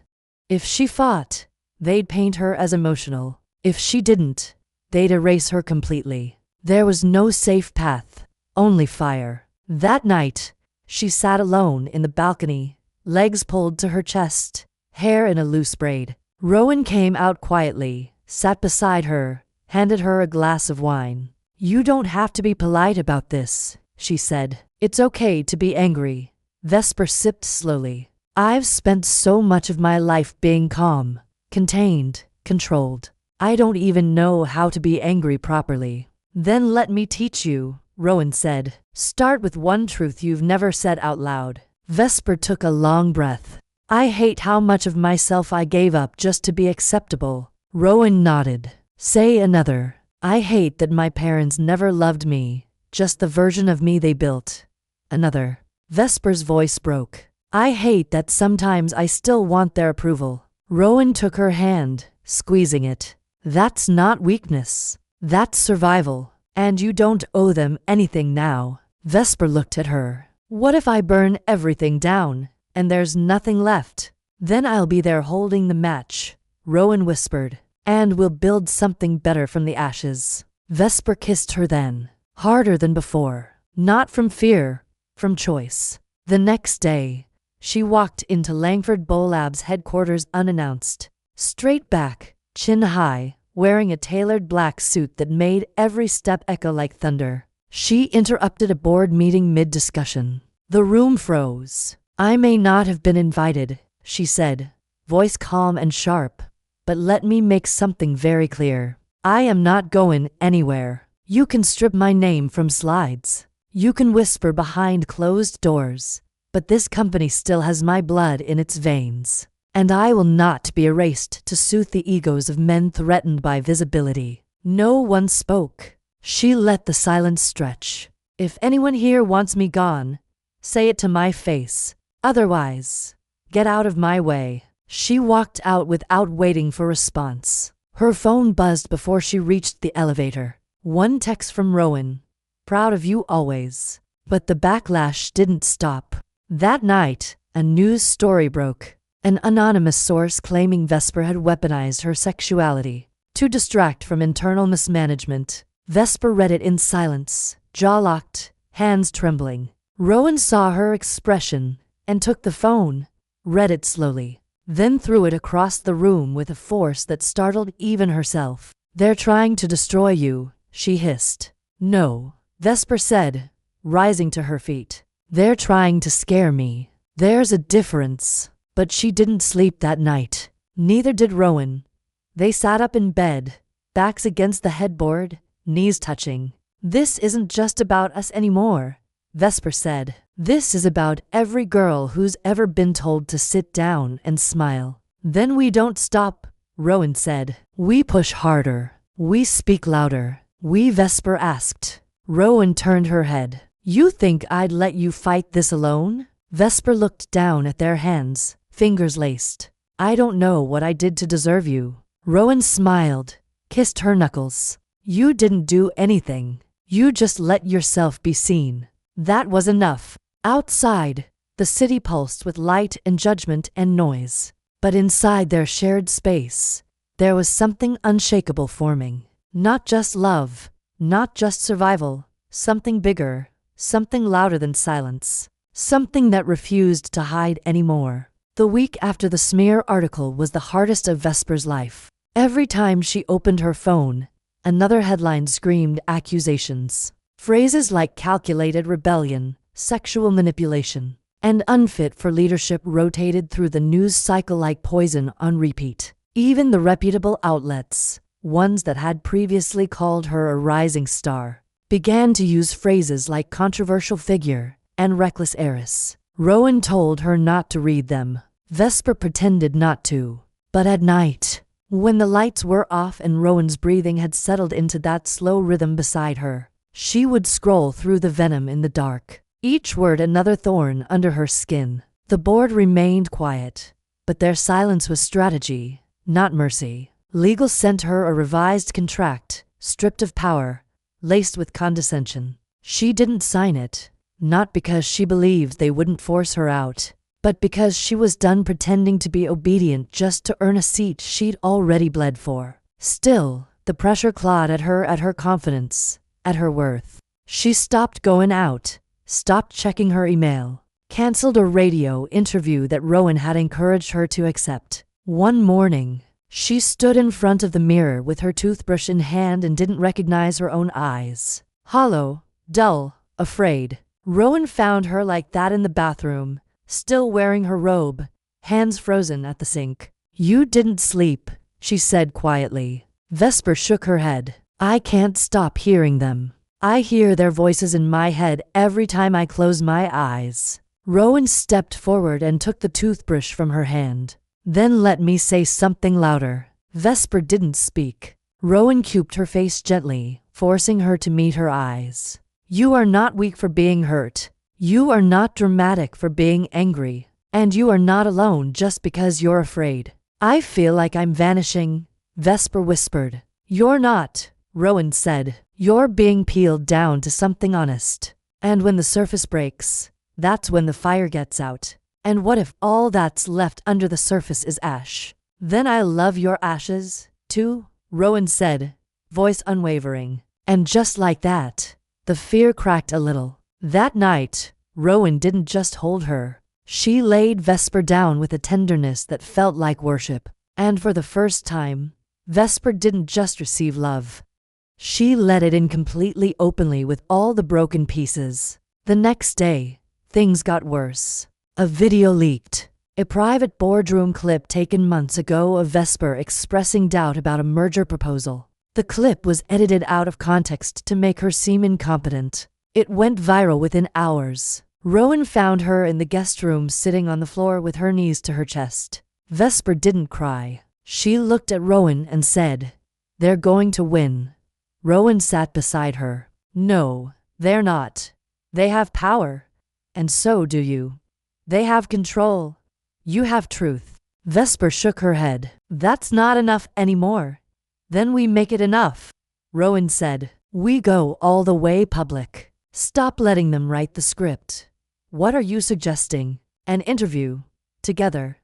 If she fought, they'd paint her as emotional. If she didn't, they'd erase her completely. There was no safe path, only fire. That night, she sat alone in the balcony, legs pulled to her chest, hair in a loose braid. Rowan came out quietly, sat beside her, handed her a glass of wine. "You don't have to be polite about this," she said. "It's okay to be angry." Vesper sipped slowly. "I've spent so much of my life being calm, contained, controlled. I don't even know how to be angry properly." "Then let me teach you," Rowan said. "Start with one truth you've never said out loud." Vesper took a long breath. "I hate how much of myself I gave up just to be acceptable." Rowan nodded. "Say another." "I hate that my parents never loved me, just the version of me they built." Another. Vesper's voice broke. "I hate that sometimes I still want their approval." Rowan took her hand, squeezing it. "That's not weakness. That's survival. And you don't owe them anything now." Vesper looked at her. "What if I burn everything down, and there's nothing left?" "Then I'll be there holding the match," Rowan whispered. "And we'll build something better from the ashes." Vesper kissed her then, harder than before, not from fear, from choice. The next day, she walked into Langford Bolab's headquarters unannounced, straight back, chin high, wearing a tailored black suit that made every step echo like thunder. She interrupted a board meeting mid-discussion. The room froze. "I may not have been invited," she said, voice calm and sharp, "but let me make something very clear. I am not going anywhere. You can strip my name from slides. You can whisper behind closed doors, but this company still has my blood in its veins. And I will not be erased to soothe the egos of men threatened by visibility." No one spoke. She let the silence stretch. "If anyone here wants me gone, say it to my face. Otherwise, get out of my way." She walked out without waiting for response. Her phone buzzed before she reached the elevator. One text from Rowan. "Proud of you always." But the backlash didn't stop. That night, a news story broke. An anonymous source claiming Vesper had weaponized her sexuality to distract from internal mismanagement. Vesper read it in silence, jaw locked, hands trembling. Rowan saw her expression and took the phone, read it slowly, then threw it across the room with a force that startled even herself. "They're trying to destroy you," she hissed. "No," Vesper said, rising to her feet. "They're trying to scare me. There's a difference." But she didn't sleep that night. Neither did Rowan. They sat up in bed, backs against the headboard, knees touching. "This isn't just about us anymore," Vesper said. "This is about every girl who's ever been told to sit down and smile." "Then we don't stop," Rowan said. "We push harder. We speak louder." "We," Vesper asked. Rowan turned her head. "You think I'd let you fight this alone?" Vesper looked down at their hands, fingers laced. "I don't know what I did to deserve you." Rowan smiled, kissed her knuckles. "You didn't do anything. You just let yourself be seen." That was enough. Outside, the city pulsed with light and judgment and noise. But inside their shared space, there was something unshakable forming. Not just love, not just survival, something bigger, something louder than silence, something that refused to hide anymore. The week after the smear article was the hardest of Vesper's life. Every time she opened her phone, another headline screamed accusations. Phrases like calculated rebellion, sexual manipulation, and unfit for leadership rotated through the news cycle like poison on repeat. Even the reputable outlets, ones that had previously called her a rising star, began to use phrases like controversial figure and reckless heiress. Rowan told her not to read them. Vesper pretended not to. But at night, when the lights were off and Rowan's breathing had settled into that slow rhythm beside her, she would scroll through the venom in the dark, each word another thorn under her skin. The board remained quiet, but their silence was strategy, not mercy. Legal sent her a revised contract, stripped of power, laced with condescension. She didn't sign it, not because she believed they wouldn't force her out, but because she was done pretending to be obedient just to earn a seat she'd already bled for. Still, the pressure clawed at her confidence, at her worth. She stopped going out, stopped checking her email, canceled a radio interview that Rowan had encouraged her to accept. One morning, she stood in front of the mirror with her toothbrush in hand and didn't recognize her own eyes. Hollow, dull, afraid. Rowan found her like that in the bathroom, still wearing her robe, hands frozen at the sink. "You didn't sleep," she said quietly. Vesper shook her head. "I can't stop hearing them. I hear their voices in my head every time I close my eyes." Rowan stepped forward and took the toothbrush from her hand. "Then let me say something louder." Vesper didn't speak. Rowan cuped her face gently, forcing her to meet her eyes. "You are not weak for being hurt. You are not dramatic for being angry. And you are not alone just because you're afraid." "I feel like I'm vanishing," Vesper whispered. "You're not," Rowan said. "You're being peeled down to something honest. And when the surface breaks, that's when the fire gets out. And what if all that's left under the surface is ash?" "Then I love your ashes, too," Rowan said, voice unwavering. And just like that, the fear cracked a little. That night, Rowan didn't just hold her. She laid Vesper down with a tenderness that felt like worship. And for the first time, Vesper didn't just receive love. She let it in completely openly with all the broken pieces. The next day, things got worse. A video leaked. A private boardroom clip taken months ago of Vesper expressing doubt about a merger proposal. The clip was edited out of context to make her seem incompetent. It went viral within hours. Rowan found her in the guest room sitting on the floor with her knees to her chest. Vesper didn't cry. She looked at Rowan and said, "They're going to win." Rowan sat beside her. "No, they're not. They have power. And so do you. They have control. You have truth." Vesper shook her head. "That's not enough anymore. Then we make it enough." Rowan said, "We go all the way public. Stop letting them write the script. What are you suggesting? An interview. Together.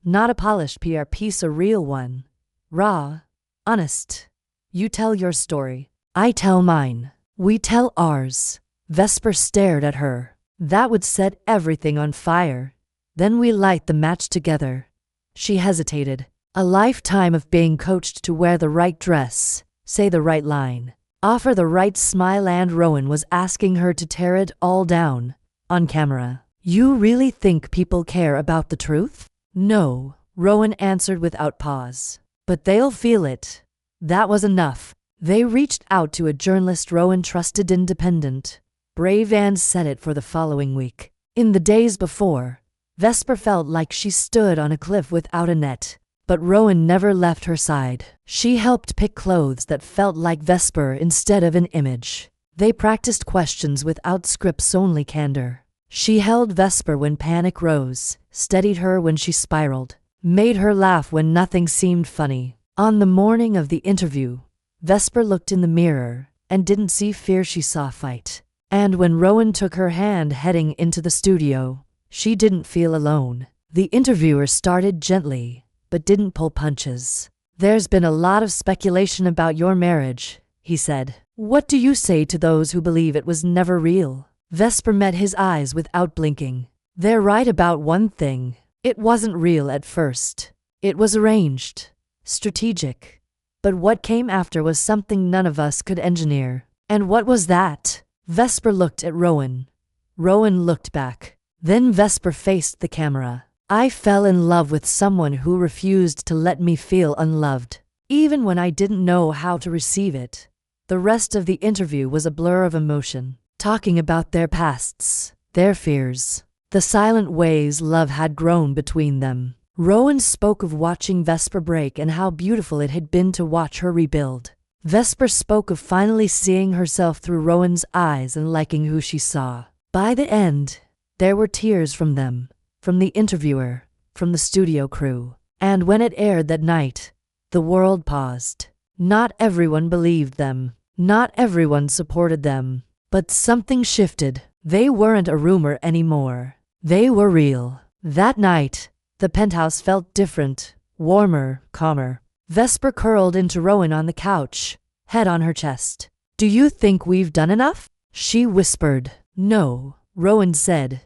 Not a polished PR piece, a real one. Raw. Honest. You tell your story. I tell mine. We tell ours." Vesper stared at her. "That would set everything on fire. Then we light the match together." She hesitated. A lifetime of being coached to wear the right dress, say the right line, offer the right smile, and Rowan was asking her to tear it all down, on camera. "You really think people care about the truth?" "No," Rowan answered without pause. "But they'll feel it." That was enough. They reached out to a journalist Rowan trusted, independent, brave, and said it for the following week. In the days before, Vesper felt like she stood on a cliff without a net. But Rowan never left her side. She helped pick clothes that felt like Vesper instead of an image. They practiced questions without scripts, only candor. She held Vesper when panic rose, steadied her when she spiraled, made her laugh when nothing seemed funny. On the morning of the interview, Vesper looked in the mirror and didn't see fear, she saw fight. And when Rowan took her hand heading into the studio, she didn't feel alone. The interviewer started gently, but didn't pull punches. "There's been a lot of speculation about your marriage," he said. "What do you say to those who believe it was never real?" Vesper met his eyes without blinking. "They're right about one thing. It wasn't real at first. It was arranged, strategic. But what came after was something none of us could engineer." "And what was that?" Vesper looked at Rowan. Rowan looked back. Then Vesper faced the camera. "I fell in love with someone who refused to let me feel unloved, even when I didn't know how to receive it." The rest of the interview was a blur of emotion, talking about their pasts, their fears, the silent ways love had grown between them. Rowan spoke of watching Vesper break and how beautiful it had been to watch her rebuild. Vesper spoke of finally seeing herself through Rowan's eyes and liking who she saw. By the end, there were tears from them. From the interviewer, from the studio crew. And when it aired that night, the world paused. Not everyone believed them. Not everyone supported them. But something shifted. They weren't a rumor anymore. They were real. That night, the penthouse felt different, warmer, calmer. Vesper curled into Rowan on the couch, head on her chest. "Do you think we've done enough?" She whispered. "No," Rowan said.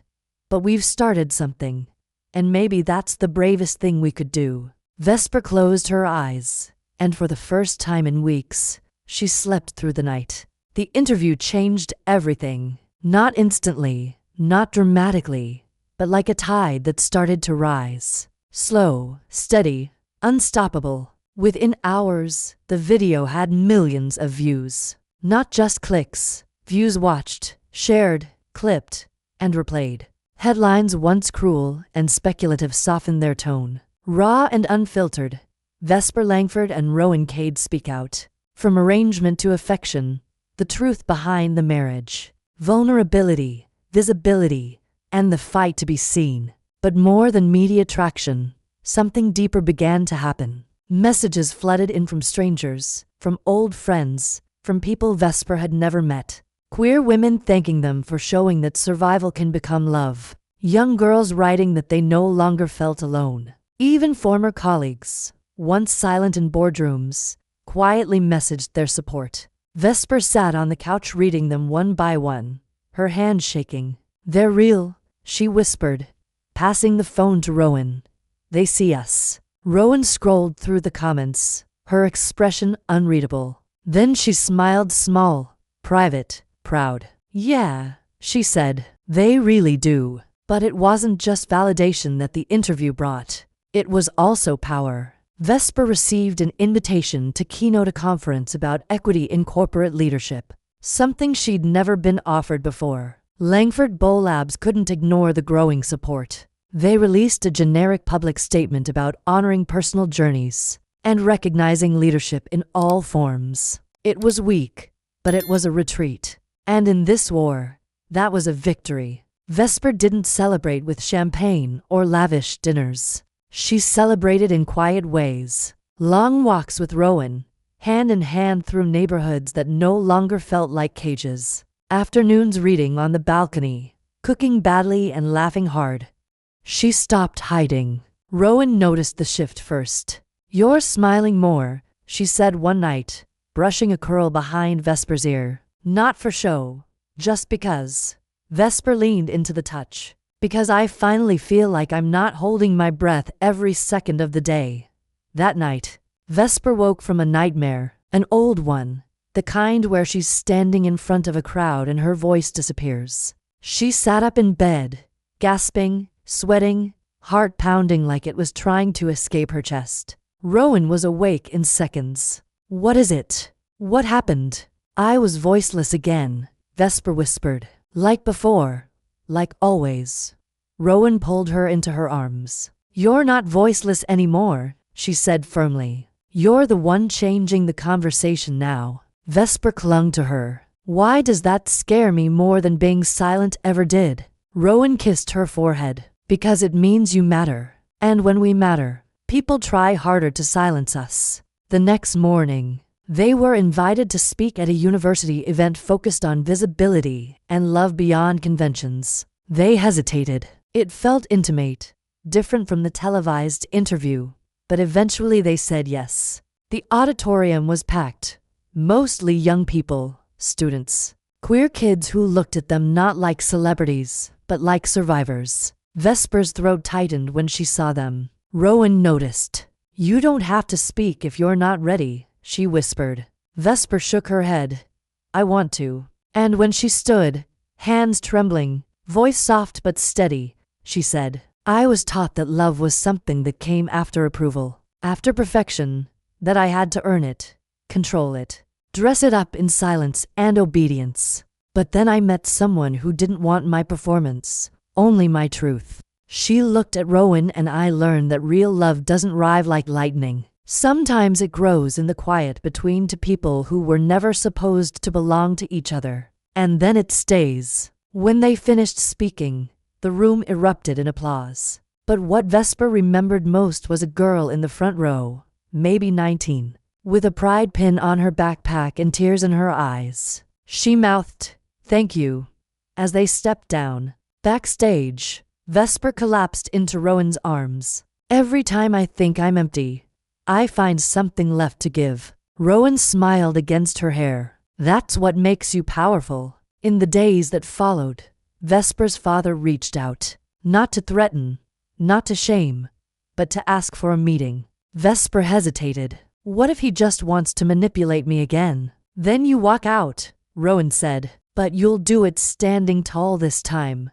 "But we've started something, and maybe that's the bravest thing we could do." Vesper closed her eyes, and for the first time in weeks, she slept through the night. The interview changed everything. Not instantly, not dramatically, but like a tide that started to rise. Slow, steady, unstoppable. Within hours, the video had millions of views. Not just clicks, views watched, shared, clipped, and replayed. Headlines once cruel and speculative softened their tone. Raw and unfiltered, Vesper Langford and Rowan Cade speak out. From arrangement to affection, the truth behind the marriage. Vulnerability, visibility, and the fight to be seen. But more than media traction, something deeper began to happen. Messages flooded in from strangers, from old friends, from people Vesper had never met. Queer women thanking them for showing that survival can become love. Young girls writing that they no longer felt alone. Even former colleagues, once silent in boardrooms, quietly messaged their support. Vesper sat on the couch reading them one by one, her hand shaking. "They're real," she whispered, passing the phone to Rowan. "They see us." Rowan scrolled through the comments, her expression unreadable. Then she smiled small, private, proud. "Yeah," she said, "they really do." But it wasn't just validation that the interview brought. It was also power. Vesper received an invitation to keynote a conference about equity in corporate leadership, something she'd never been offered before. Langford Bow Labs couldn't ignore the growing support. They released a generic public statement about honoring personal journeys and recognizing leadership in all forms. It was weak, but it was a retreat. And in this war, that was a victory. Vesper didn't celebrate with champagne or lavish dinners. She celebrated in quiet ways. Long walks with Rowan, hand in hand through neighborhoods that no longer felt like cages. Afternoons reading on the balcony, cooking badly and laughing hard. She stopped hiding. Rowan noticed the shift first. "You're smiling more," she said one night, brushing a curl behind Vesper's ear. "Not for show, just because." Vesper leaned into the touch. "Because I finally feel like I'm not holding my breath every second of the day." That night, Vesper woke from a nightmare, an old one, the kind where she's standing in front of a crowd and her voice disappears. She sat up in bed, gasping, sweating, heart pounding like it was trying to escape her chest. Rowan was awake in seconds. "What is it? What happened?" "I was voiceless again," Vesper whispered. "Like before. Like always." Rowan pulled her into her arms. "You're not voiceless anymore," she said firmly. "You're the one changing the conversation now." Vesper clung to her. "Why does that scare me more than being silent ever did?" Rowan kissed her forehead. "Because it means you matter. And when we matter, people try harder to silence us." The next morning, they were invited to speak at a university event focused on visibility and love beyond conventions. They hesitated. It felt intimate, different from the televised interview, but eventually they said yes. The auditorium was packed, mostly young people, students, queer kids who looked at them not like celebrities, but like survivors. Vesper's throat tightened when she saw them. Rowan noticed. "You don't have to speak if you're not ready," she whispered. Vesper shook her head. "I want to." And when she stood, hands trembling, voice soft but steady, she said, "I was taught that love was something that came after approval, after perfection, that I had to earn it, control it, dress it up in silence and obedience. But then I met someone who didn't want my performance, only my truth. She looked at Rowan and I learned that real love doesn't arrive like lightning. Sometimes it grows in the quiet between two people who were never supposed to belong to each other. And then it stays." When they finished speaking, the room erupted in applause. But what Vesper remembered most was a girl in the front row, maybe 19, with a pride pin on her backpack and tears in her eyes. She mouthed, "Thank you," as they stepped down. Backstage, Vesper collapsed into Rowan's arms. "Every time I think I'm empty, I find something left to give." Rowan smiled against her hair. "That's what makes you powerful." In the days that followed, Vesper's father reached out, not to threaten, not to shame, but to ask for a meeting. Vesper hesitated. "What if he just wants to manipulate me again?" "Then you walk out," Rowan said. "But you'll do it standing tall this time."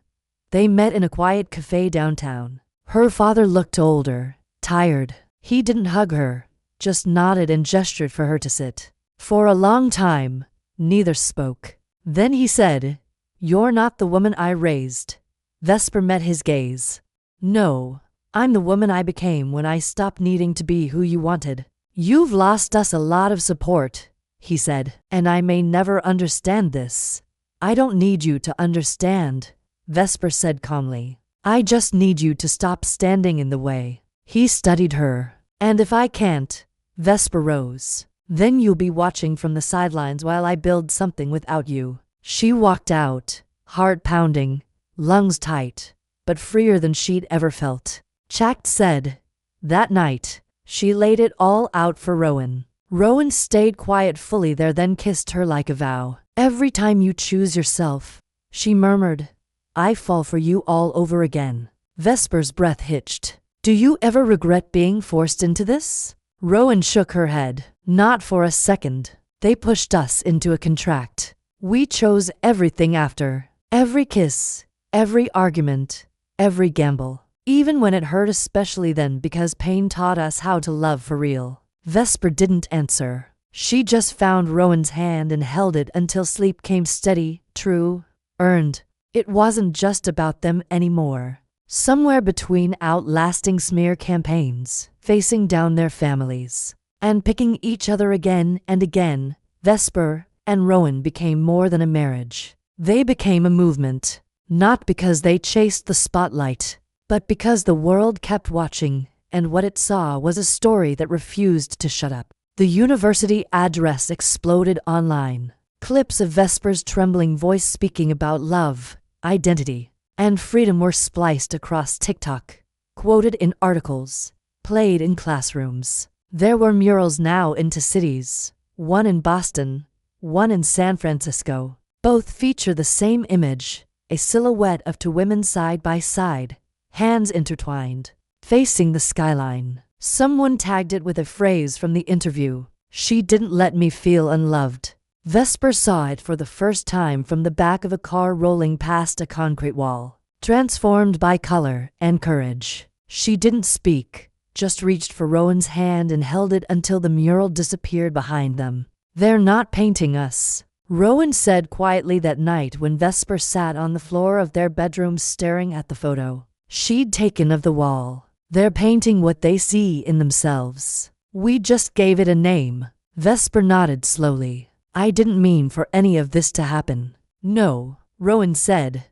They met in a quiet cafe downtown. Her father looked older, tired. He didn't hug her, just nodded and gestured for her to sit. For a long time, neither spoke. Then he said, "You're not the woman I raised." Vesper met his gaze. "No, I'm the woman I became when I stopped needing to be who you wanted." "You've lost us a lot of support," he said, "and I may never understand this." "I don't need you to understand," Vesper said calmly. "I just need you to stop standing in the way." He studied her. "And if I can't," Vesper rose, "then you'll be watching from the sidelines while I build something without you." She walked out, heart pounding, lungs tight, but freer than she'd ever felt. Chact said, that night, she laid it all out for Rowan. Rowan stayed quiet fully there, then kissed her like a vow. Every time you choose yourself, she murmured, I fall for you all over again. Vesper's breath hitched. Do you ever regret being forced into this? Rowan shook her head. Not for a second. They pushed us into a contract. We chose everything after. Every kiss, every argument, every gamble. Even when it hurt, especially then, because pain taught us how to love for real. Vesper didn't answer. She just found Rowan's hand and held it until sleep came steady, true, earned. It wasn't just about them anymore. Somewhere between outlasting smear campaigns, facing down their families, and picking each other again and again, Vesper and Rowan became more than a marriage. They became a movement, not because they chased the spotlight, but because the world kept watching, and what it saw was a story that refused to shut up. The university address exploded online. Clips of Vesper's trembling voice speaking about love, identity, and freedom were spliced across TikTok, quoted in articles, played in classrooms. There were murals now into cities, one in Boston, one in San Francisco. Both feature the same image, a silhouette of two women side by side, hands intertwined, facing the skyline. Someone tagged it with a phrase from the interview, "She didn't let me feel unloved." Vesper saw it for the first time from the back of a car rolling past a concrete wall, transformed by color and courage. She didn't speak, just reached for Rowan's hand and held it until the mural disappeared behind them. "They're not painting us," Rowan said quietly that night when Vesper sat on the floor of their bedroom staring at the photo she'd taken of the wall. "They're painting what they see in themselves. We just gave it a name." Vesper nodded slowly. "I didn't mean for any of this to happen." "No," Rowan said.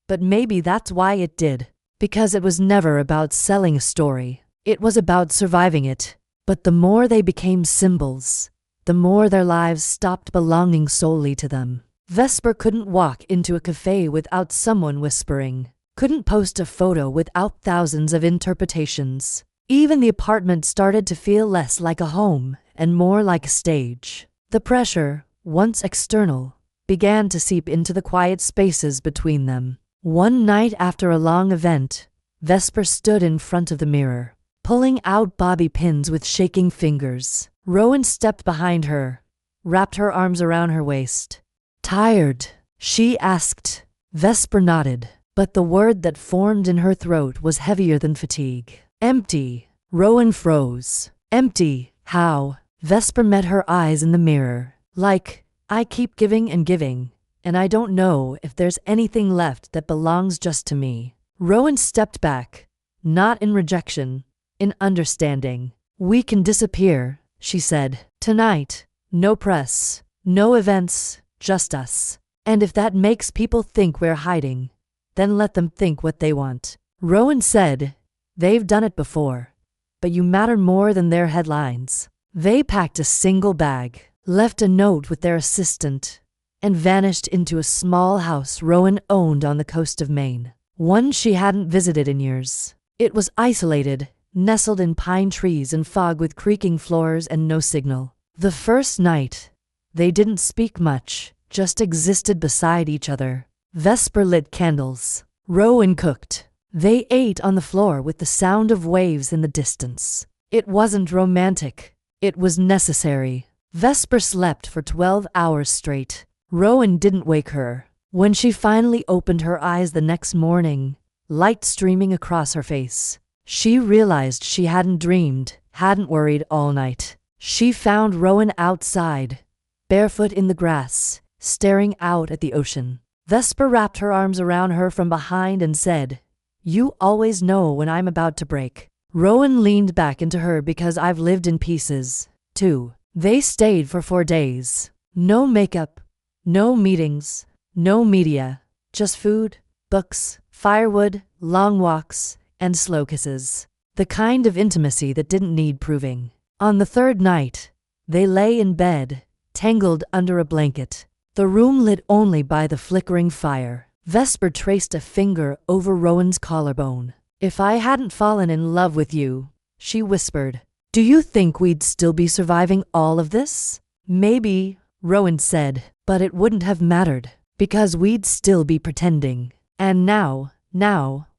"But maybe that's why it did. Because it was never about selling a story. It was about surviving it." But the more they became symbols, the more their lives stopped belonging solely to them. Vesper couldn't walk into a cafe without someone whispering, couldn't post a photo without thousands of interpretations. Even the apartment started to feel less like a home and more like a stage. The pressure, once external, began to seep into the quiet spaces between them. One night after a long event, Vesper stood in front of the mirror, pulling out bobby pins with shaking fingers. Rowan stepped behind her, wrapped her arms around her waist. "Tired?" she asked. Vesper nodded, but the word that formed in her throat was heavier than fatigue. "Empty." Rowan froze. "Empty? How?" Vesper met her eyes in the mirror. "Like, I keep giving and giving, and I don't know if there's anything left that belongs just to me." Rowan stepped back, not in rejection, in understanding. "We can disappear," she said. "Tonight. No press, no events, just us. And if that makes people think we're hiding, then let them think what they want." Rowan said, "They've done it before, but you matter more than their headlines." They packed a single bag, left a note with their assistant, and vanished into a small house Rowan owned on the coast of Maine. One she hadn't visited in years. It was isolated, nestled in pine trees and fog with creaking floors and no signal. The first night, they didn't speak much, just existed beside each other. Vesper lit candles. Rowan cooked. They ate on the floor with the sound of waves in the distance. It wasn't romantic. It was necessary. Vesper slept for 12 hours straight. Rowan didn't wake her. When she finally opened her eyes the next morning, light streaming across her face, she realized she hadn't dreamed, hadn't worried all night. She found Rowan outside, barefoot in the grass, staring out at the ocean. Vesper wrapped her arms around her from behind and said, "You always know when I'm about to break." Rowan leaned back into her because I've lived in pieces, too. They stayed for 4 days. No makeup, no meetings, no media, just food, books, firewood, long walks, and slow kisses. The kind of intimacy that didn't need proving. On the third night, they lay in bed, tangled under a blanket, the room lit only by the flickering fire. Vesper traced a finger over Rowan's collarbone. "If I hadn't fallen in love with you," she whispered, Do you think we'd still be surviving all of this? Maybe, Rowan said, but it wouldn't have mattered, because we'd still be pretending. And now,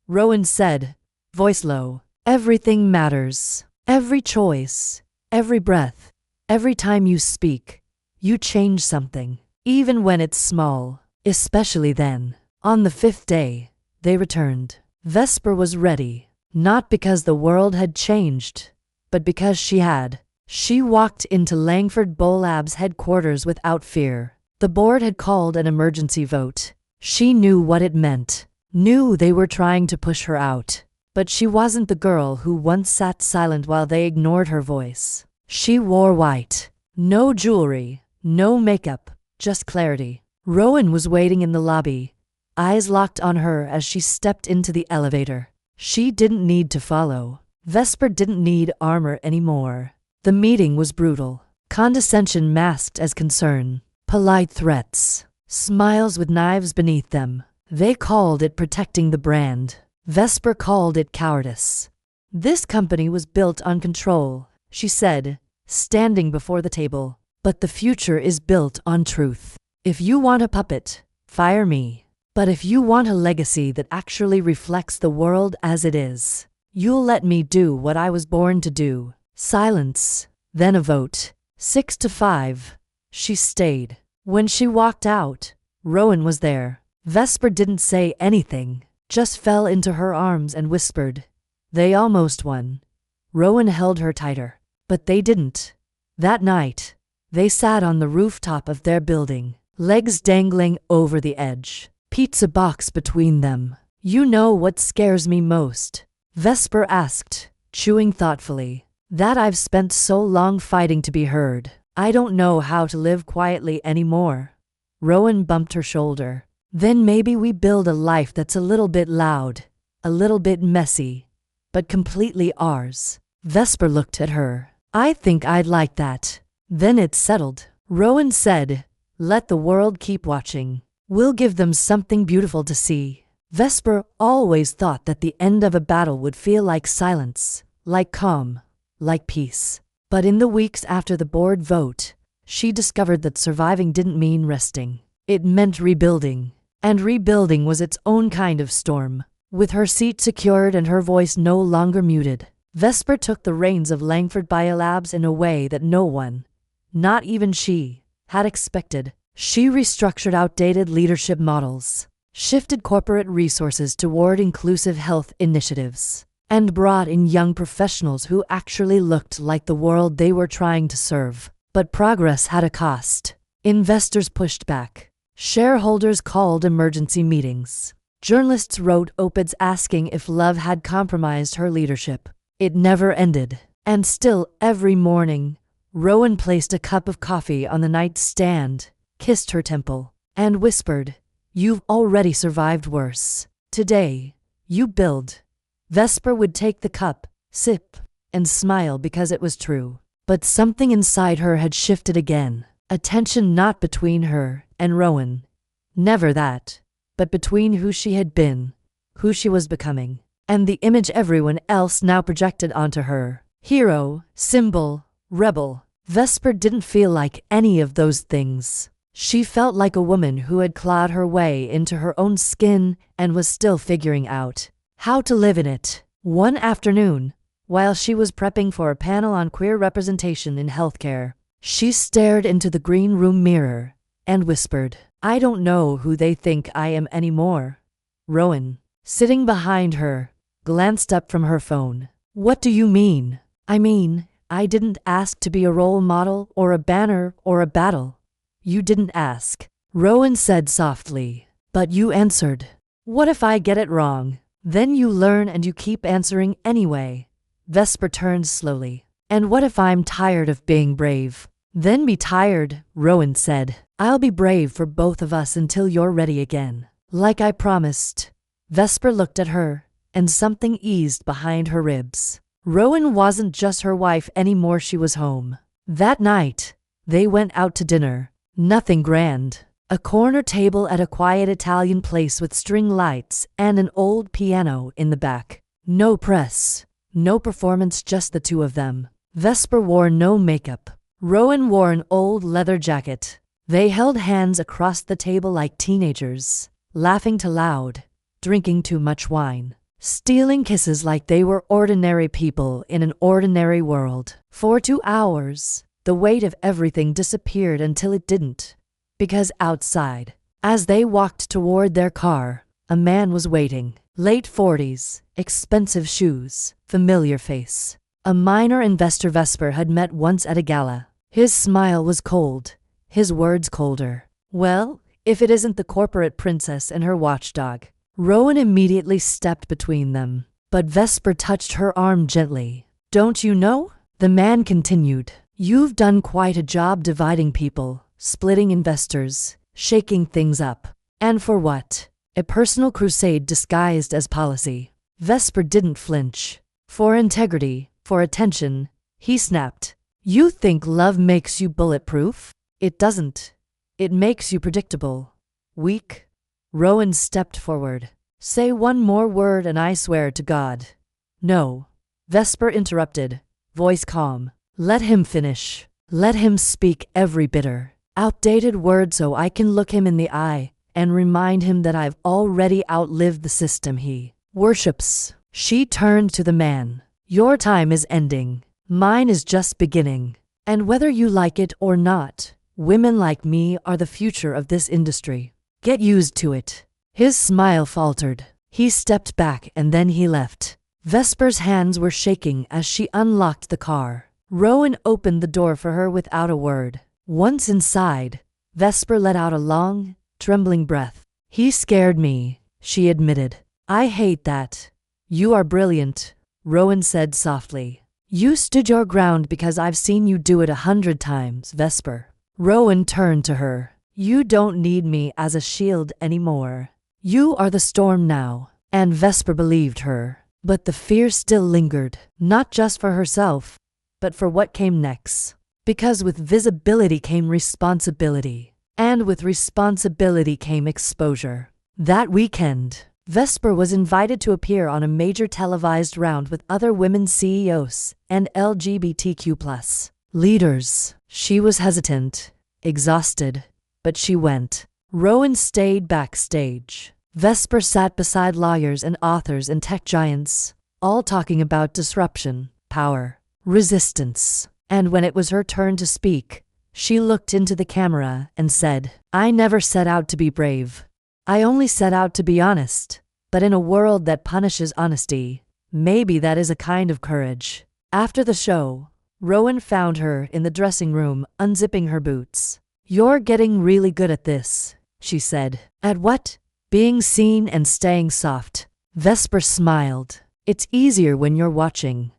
Rowan said, voice low, everything matters. Every choice, every breath, every time you speak, you change something, even when it's small, especially then. On the 5th day, they returned. Vesper was ready, not because the world had changed, but because she had. She walked into Langford Labs headquarters without fear. The board had called an emergency vote. She knew what it meant, knew they were trying to push her out. But she wasn't the girl who once sat silent while they ignored her voice. She wore white. No jewelry, no makeup, just clarity. Rowan was waiting in the lobby, eyes locked on her as she stepped into the elevator. She didn't need to follow. Vesper didn't need armor anymore. The meeting was brutal. Condescension masked as concern. Polite threats. Smiles with knives beneath them. They called it protecting the brand. Vesper called it cowardice. This company was built on control, she said, standing before the table. But the future is built on truth. If you want a puppet, fire me. But if you want a legacy that actually reflects the world as it is, you'll let me do what I was born to do. Silence, then a vote. 6-5. She stayed. When she walked out, Rowan was there. Vesper didn't say anything, just fell into her arms and whispered, "They almost won." Rowan held her tighter, but they didn't. That night, they sat on the rooftop of their building, legs dangling over the edge, pizza box between them. "You know what scares me most?" Vesper asked, chewing thoughtfully. "That I've spent so long fighting to be heard. I don't know how to live quietly anymore." Rowan bumped her shoulder. "Then maybe we build a life that's a little bit loud, a little bit messy, but completely ours." Vesper looked at her. "I think I'd like that." "Then it's settled," Rowan said. "Let the world keep watching. We'll give them something beautiful to see." Vesper always thought that the end of a battle would feel like silence, like calm, like peace. But in the weeks after the board vote, she discovered that surviving didn't mean resting. It meant rebuilding. And rebuilding was its own kind of storm. With her seat secured and her voice no longer muted, Vesper took the reins of Langford Biolabs in a way that no one, not even she, had expected. She restructured outdated leadership models, shifted corporate resources toward inclusive health initiatives, and brought in young professionals who actually looked like the world they were trying to serve. But progress had a cost. Investors pushed back. Shareholders called emergency meetings. Journalists wrote op-eds asking if love had compromised her leadership. It never ended. And still, every morning, Rowan placed a cup of coffee on the nightstand, kissed her temple, and whispered, "You've already survived worse. Today, you build." Vesper would take the cup, sip, and smile because it was true. But something inside her had shifted again. A tension not between her and Rowan. Never that. But between who she had been, who she was becoming, and the image everyone else now projected onto her. Hero, symbol, rebel. Vesper didn't feel like any of those things. She felt like a woman who had clawed her way into her own skin and was still figuring out how to live in it. One afternoon, while she was prepping for a panel on queer representation in healthcare, she stared into the green room mirror and whispered, "I don't know who they think I am anymore." Rowan, sitting behind her, glanced up from her phone. "What do you mean?" "I mean, I didn't ask to be a role model or a banner or a battle." "You didn't ask," Rowan said softly, "but you answered. What if I get it wrong? Then you learn and you keep answering anyway." Vesper turned slowly. "And what if I'm tired of being brave?" "Then be tired," Rowan said. "I'll be brave for both of us until you're ready again. Like I promised." Vesper looked at her, and something eased behind her ribs. Rowan wasn't just her wife anymore, she was home. That night, they went out to dinner. Nothing grand. A corner table at a quiet Italian place with string lights and an old piano in the back. No press, no performance, just the two of them. Vesper wore no makeup. Rowan wore an old leather jacket. They held hands across the table like teenagers, laughing too loud, drinking too much wine, stealing kisses like they were ordinary people in an ordinary world. For 2 hours, the weight of everything disappeared until it didn't. Because outside, as they walked toward their car, a man was waiting. Late 40s, expensive shoes, familiar face. A minor investor Vesper had met once at a gala. His smile was cold, his words colder. Well, if it isn't the corporate princess and her watchdog. Rowan immediately stepped between them, but Vesper touched her arm gently. Don't you know? The man continued. You've done quite a job dividing people, splitting investors, shaking things up. And for what? A personal crusade disguised as policy. Vesper didn't flinch. For integrity, for attention, he snapped. You think love makes you bulletproof? It doesn't. It makes you predictable. Weak. Rowan stepped forward. Say one more word and I swear to God. No. Vesper interrupted, voice calm. Let him finish. Let him speak every bitter, outdated word so I can look him in the eye and remind him that I've already outlived the system he worships. She turned to the man. Your time is ending. Mine is just beginning. And whether you like it or not, women like me are the future of this industry. Get used to it. His smile faltered. He stepped back and then he left. Vesper's hands were shaking as she unlocked the car. Rowan opened the door for her without a word. Once inside, Vesper let out a long, trembling breath. He scared me, she admitted. I hate that. You are brilliant, Rowan said softly. You stood your ground because I've seen you do it 100 times, Vesper. Rowan turned to her. You don't need me as a shield anymore. You are the storm now. And Vesper believed her. But the fear still lingered, not just for herself, but for what came next. Because with visibility came responsibility. And with responsibility came exposure. That weekend, Vesper was invited to appear on a major televised round with other women CEOs and LGBTQ+ leaders. She was hesitant, exhausted, but she went. Rowan stayed backstage. Vesper sat beside lawyers and authors and tech giants, all talking about disruption, power, resistance. And when it was her turn to speak, she looked into the camera and said, I never set out to be brave. I only set out to be honest. But in a world that punishes honesty, maybe that is a kind of courage. After the show, Rowan found her in the dressing room, unzipping her boots. You're getting really good at this, she said. At what? Being seen and staying soft. Vesper smiled. It's easier when you're watching.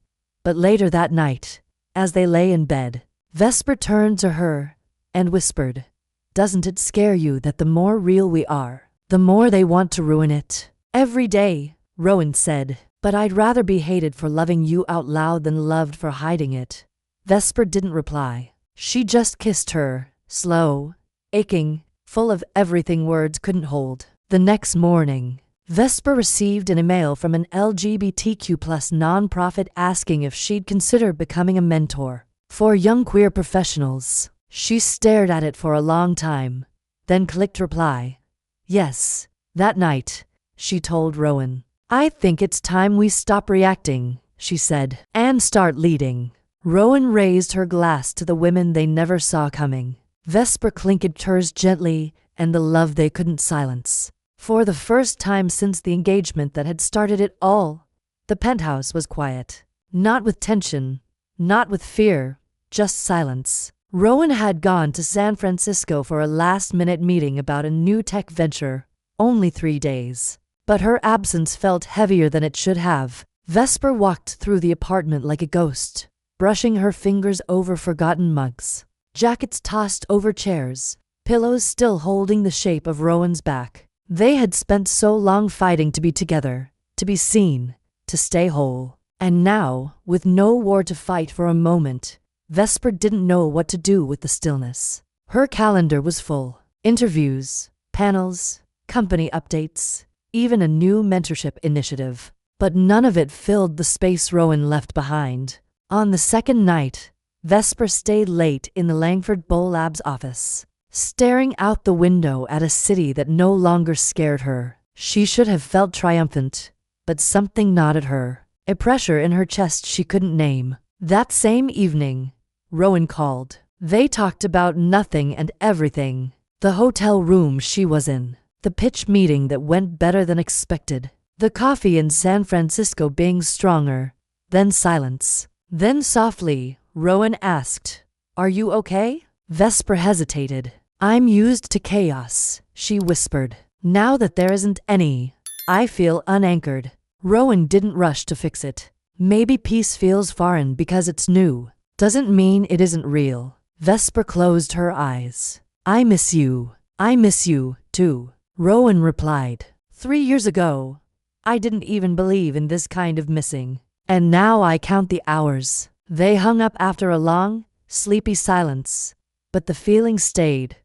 But later that night, as they lay in bed, Vesper turned to her and whispered, Doesn't it scare you that the more real we are, the more they want to ruin it? Every day, Rowan said, but I'd rather be hated for loving you out loud than loved for hiding it. Vesper didn't reply. She just kissed her, slow, aching, full of everything words couldn't hold. The next morning, Vesper received an email from an LGBTQ+ nonprofit asking if she'd consider becoming a mentor for young queer professionals. She stared at it for a long time, then clicked reply. Yes, that night, she told Rowan. I think it's time we stop reacting, she said, and start leading. Rowan raised her glass to the women they never saw coming. Vesper clinked hers gently, and the love they couldn't silence. For the first time since the engagement that had started it all, the penthouse was quiet. Not with tension, not with fear, just silence. Rowan had gone to San Francisco for a last-minute meeting about a new tech venture, only 3 days. But her absence felt heavier than it should have. Vesper walked through the apartment like a ghost, brushing her fingers over forgotten mugs, jackets tossed over chairs, pillows still holding the shape of Rowan's back. They had spent so long fighting to be together, to be seen, to stay whole. And now, with no war to fight for a moment, Vesper didn't know what to do with the stillness. Her calendar was full. Interviews, panels, company updates, even a new mentorship initiative. But none of it filled the space Rowan left behind. On the second night, Vesper stayed late in the Langford Bowl Labs office, staring out the window at a city that no longer scared her. She should have felt triumphant, but something gnawed at her, a pressure in her chest she couldn't name. That same evening, Rowan called. They talked about nothing and everything. The hotel room she was in, the pitch meeting that went better than expected, the coffee in San Francisco being stronger, then silence. Then softly, Rowan asked, "Are you okay?" Vesper hesitated. "I'm used to chaos," she whispered. "Now that there isn't any, I feel unanchored." Rowan didn't rush to fix it. Maybe peace feels foreign because it's new. Doesn't mean it isn't real. Vesper closed her eyes. "I miss you. I miss you, too," Rowan replied. 3 years ago, I didn't even believe in this kind of missing. And now I count the hours." They hung up after a long, sleepy silence, but the feeling stayed.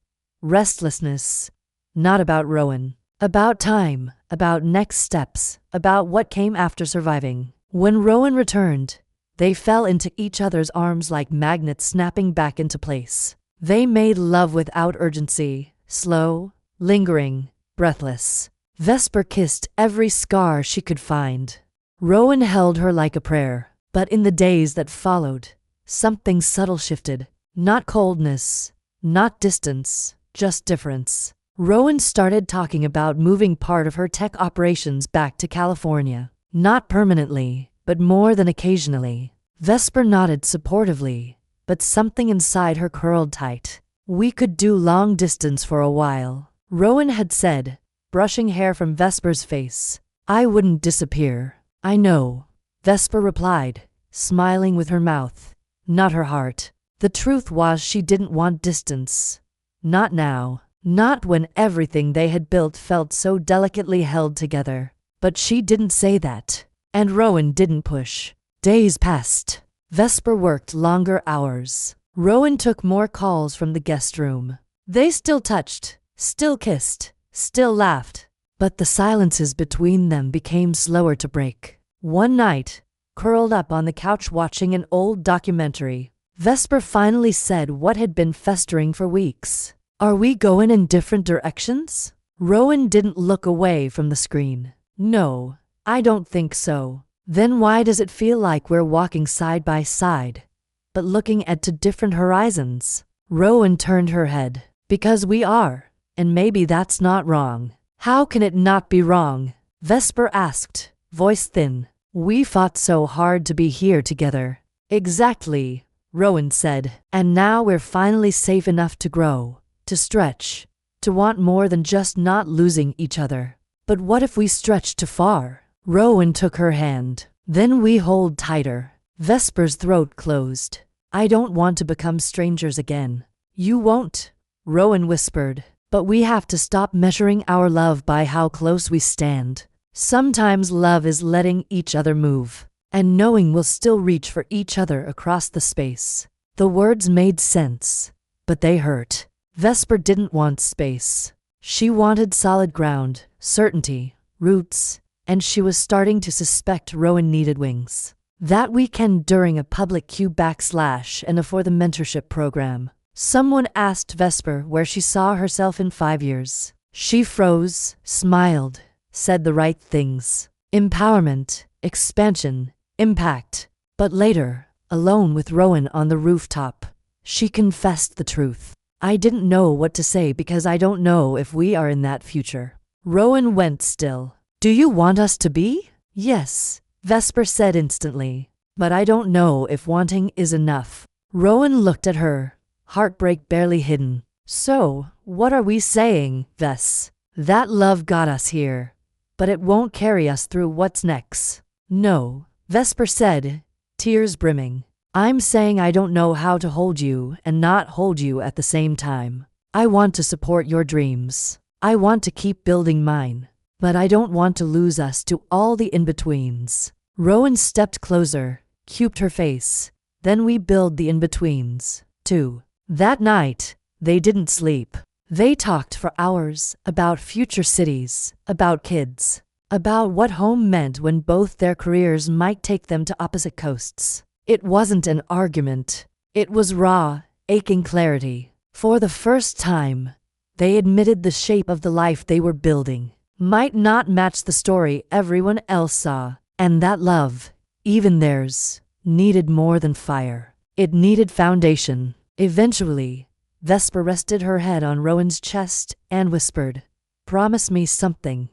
Restlessness. Not about Rowan. About time, about next steps, about what came after surviving. When Rowan returned, they fell into each other's arms like magnets snapping back into place. They made love without urgency, slow, lingering, breathless. Vesper kissed every scar she could find. Rowan held her like a prayer. But in the days that followed, something subtle shifted. Not coldness, not distance, just difference. Rowan started talking about moving part of her tech operations back to California. Not permanently, but more than occasionally. Vesper nodded supportively, but something inside her curled tight. "We could do long distance for a while," Rowan had said, brushing hair from Vesper's face. "I wouldn't disappear." "I know," Vesper replied, smiling with her mouth, not her heart. The truth was she didn't want distance. Not now. Not when everything they had built felt so delicately held together. But she didn't say that. And Rowan didn't push. Days passed. Vesper worked longer hours. Rowan took more calls from the guest room. They still touched, still kissed, still laughed. But the silences between them became slower to break. One night, curled up on the couch watching an old documentary, Vesper finally said what had been festering for weeks. "Are we going in different directions?" Rowan didn't look away from the screen. "No, I don't think so." "Then why does it feel like we're walking side by side, but looking at two different horizons?" Rowan turned her head. "Because we are, and maybe that's not wrong." "How can it not be wrong?" Vesper asked, voice thin. "We fought so hard to be here together." "Exactly," Rowan said. "And now we're finally safe enough to grow, to stretch, to want more than just not losing each other." "But what if we stretch too far?" Rowan took her hand. "Then we hold tighter." Vesper's throat closed. "I don't want to become strangers again." "You won't," Rowan whispered. "But we have to stop measuring our love by how close we stand. Sometimes love is letting each other move, and knowing we'll still reach for each other across the space." The words made sense, but they hurt. Vesper didn't want space. She wanted solid ground, certainty, roots, and she was starting to suspect Rowan needed wings. That weekend during a public Q/and for the mentorship program, someone asked Vesper where she saw herself in 5 years. She froze, smiled, said the right things. Empowerment, expansion, impact. But later, alone with Rowan on the rooftop, she confessed the truth. "I didn't know what to say because I don't know if we are in that future." Rowan went still. "Do you want us to be?" "Yes," Vesper said instantly. "But I don't know if wanting is enough." Rowan looked at her, heartbreak barely hidden. "So, what are we saying, Ves? That love got us here, but it won't carry us through what's next?" "No," Vesper said, tears brimming. "I'm saying I don't know how to hold you and not hold you at the same time. I want to support your dreams. I want to keep building mine. But I don't want to lose us to all the in-betweens." Rowan stepped closer, cubed her face. "Then we build the in-betweens, too." That night, they didn't sleep. They talked for hours about future cities, about kids, about what home meant when both their careers might take them to opposite coasts. It wasn't an argument. It was raw, aching clarity. For the first time, they admitted the shape of the life they were building might not match the story everyone else saw, and that love, even theirs, needed more than fire. It needed foundation. Eventually, Vesper rested her head on Rowan's chest and whispered, "Promise me something.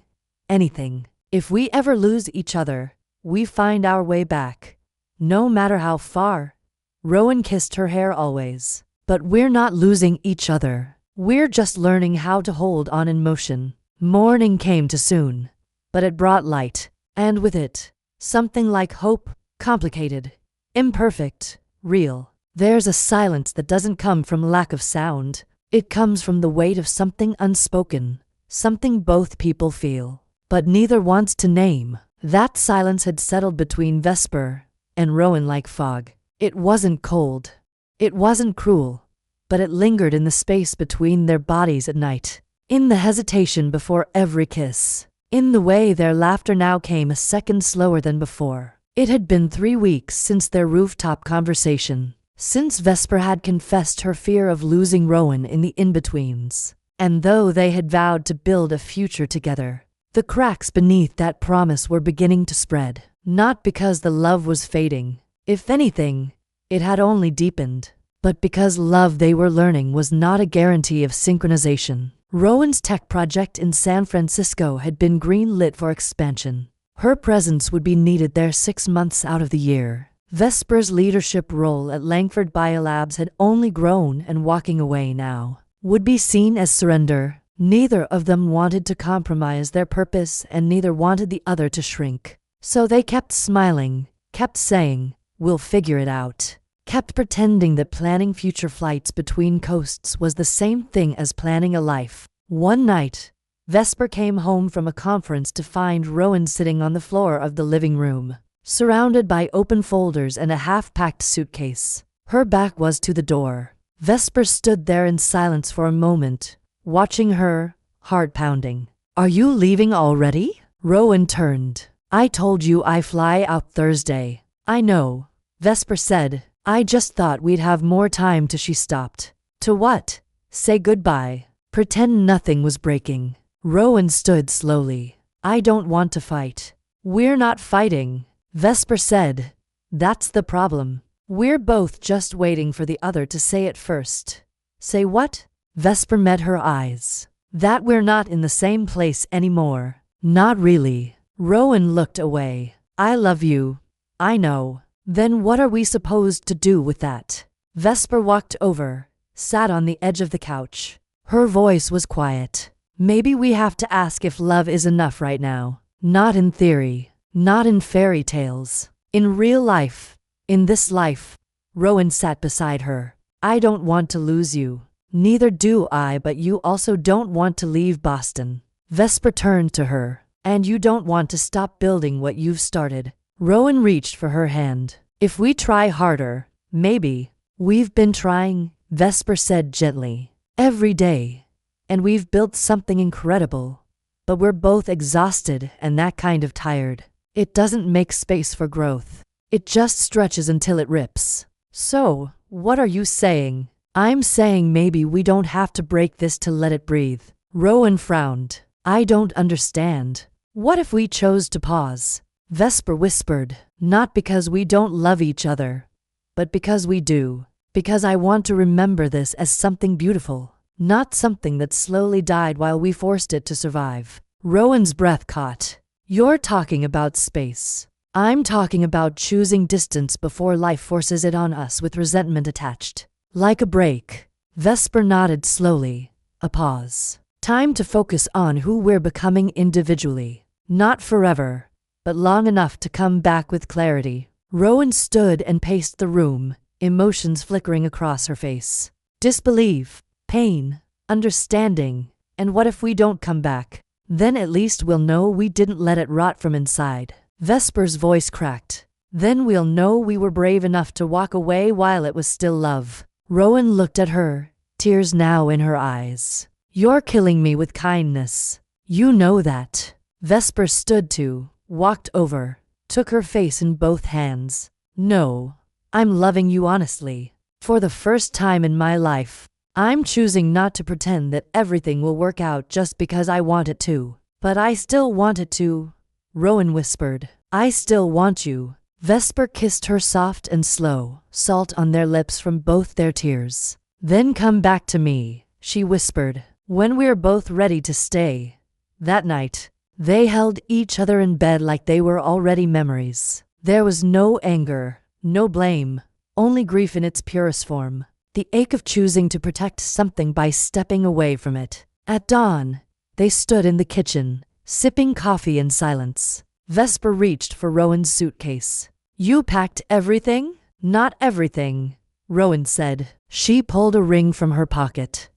Anything. If we ever lose each other, we find our way back. No matter how far." Rowan kissed her hair always. "But we're not losing each other. We're just learning how to hold on in motion." Morning came too soon, but it brought light, and with it, something like hope, complicated, imperfect, real. There's a silence that doesn't come from lack of sound. It comes from the weight of something unspoken, something both people feel, but neither wants to name. That silence had settled between Vesper and Rowan like fog. It wasn't cold. It wasn't cruel, but it lingered in the space between their bodies at night. In the hesitation before every kiss. In the way their laughter now came a second slower than before. It had been 3 weeks since their rooftop conversation, since Vesper had confessed her fear of losing Rowan in the in-betweens. And though they had vowed to build a future together, the cracks beneath that promise were beginning to spread. Not because the love was fading. If anything, it had only deepened. But because love, they were learning, was not a guarantee of synchronization. Rowan's tech project in San Francisco had been green-lit for expansion. Her presence would be needed there 6 months out of the year. Vesper's leadership role at Langford Biolabs had only grown, and walking away now would be seen as surrender. Neither of them wanted to compromise their purpose, and neither wanted the other to shrink. So they kept smiling, kept saying, "We'll figure it out." Kept pretending that planning future flights between coasts was the same thing as planning a life. One night, Vesper came home from a conference to find Rowan sitting on the floor of the living room, surrounded by open folders and a half-packed suitcase. Her back was to the door. Vesper stood there in silence for a moment, watching her, heart pounding. "Are you leaving already?" Rowan turned. "I told you I fly out Thursday." "I know," Vesper said. "I just thought we'd have more time to." She stopped. "To what?" "Say goodbye. Pretend nothing was breaking." Rowan stood slowly. "I don't want to fight." "We're not fighting," Vesper said. "That's the problem. We're both just waiting for the other to say it first." "Say what?" Vesper met her eyes. "That we're not in the same place anymore." "Not really." Rowan looked away. "I love you. I know." "Then what are we supposed to do with that?" Vesper walked over, sat on the edge of the couch. Her voice was quiet. "Maybe we have to ask if love is enough right now. Not in theory, not in fairy tales. In real life. In this life." Rowan sat beside her. "I don't want to lose you. Neither do I, but you also don't want to leave Boston." Vesper turned to her. "And you don't want to stop building what you've started." Rowan reached for her hand. "If we try harder, maybe." "We've been trying," Vesper said gently, "every day. And we've built something incredible. But we're both exhausted, and that kind of tired. It doesn't make space for growth. It just stretches until it rips." "So, what are you saying?" "I'm saying maybe we don't have to break this to let it breathe." Rowan frowned. "I don't understand. What if we chose to pause?" Vesper whispered. "Not because we don't love each other, but because we do. Because I want to remember this as something beautiful, not something that slowly died while we forced it to survive." Rowan's breath caught. "You're talking about space. I'm talking about choosing distance before life forces it on us with resentment attached. Like a break." Vesper nodded slowly. A pause. "Time to focus on who we're becoming individually. Not forever, but long enough to come back with clarity." Rowan stood and paced the room, emotions flickering across her face. Disbelief, pain, understanding, and what if we don't come back? Then at least we'll know we didn't let it rot from inside. Vesper's voice cracked. Then we'll know we were brave enough to walk away while it was still love. Rowan looked at her, tears now in her eyes. "You're killing me with kindness. You know that." Vesper stood to, walked over, took her face in both hands. "No, I'm loving you honestly. For the first time in my life, I'm choosing not to pretend that everything will work out just because I want it to. But I still want it to, Rowan whispered. I still want you. Vesper kissed her soft and slow, salt on their lips from both their tears. Then come back to me, she whispered, when we're both ready to stay. That night, they held each other in bed like they were already memories. There was no anger, no blame, only grief in its purest form. The ache of choosing to protect something by stepping away from it. At dawn, they stood in the kitchen, sipping coffee in silence. Vesper reached for Rowan's suitcase. You packed everything? Not everything, Rowan said. She pulled a ring from her pocket.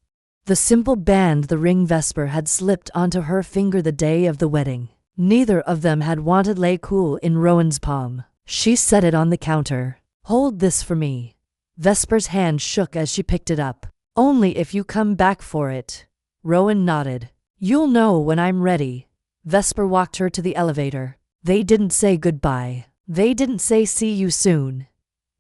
The simple band the ring Vesper had slipped onto her finger the day of the wedding. Neither of them had wanted lay cool in Rowan's palm. She set it on the counter. Hold this for me. Vesper's hand shook as she picked it up. Only if you come back for it. Rowan nodded. You'll know when I'm ready. Vesper walked her to the elevator. They didn't say goodbye. They didn't say see you soon.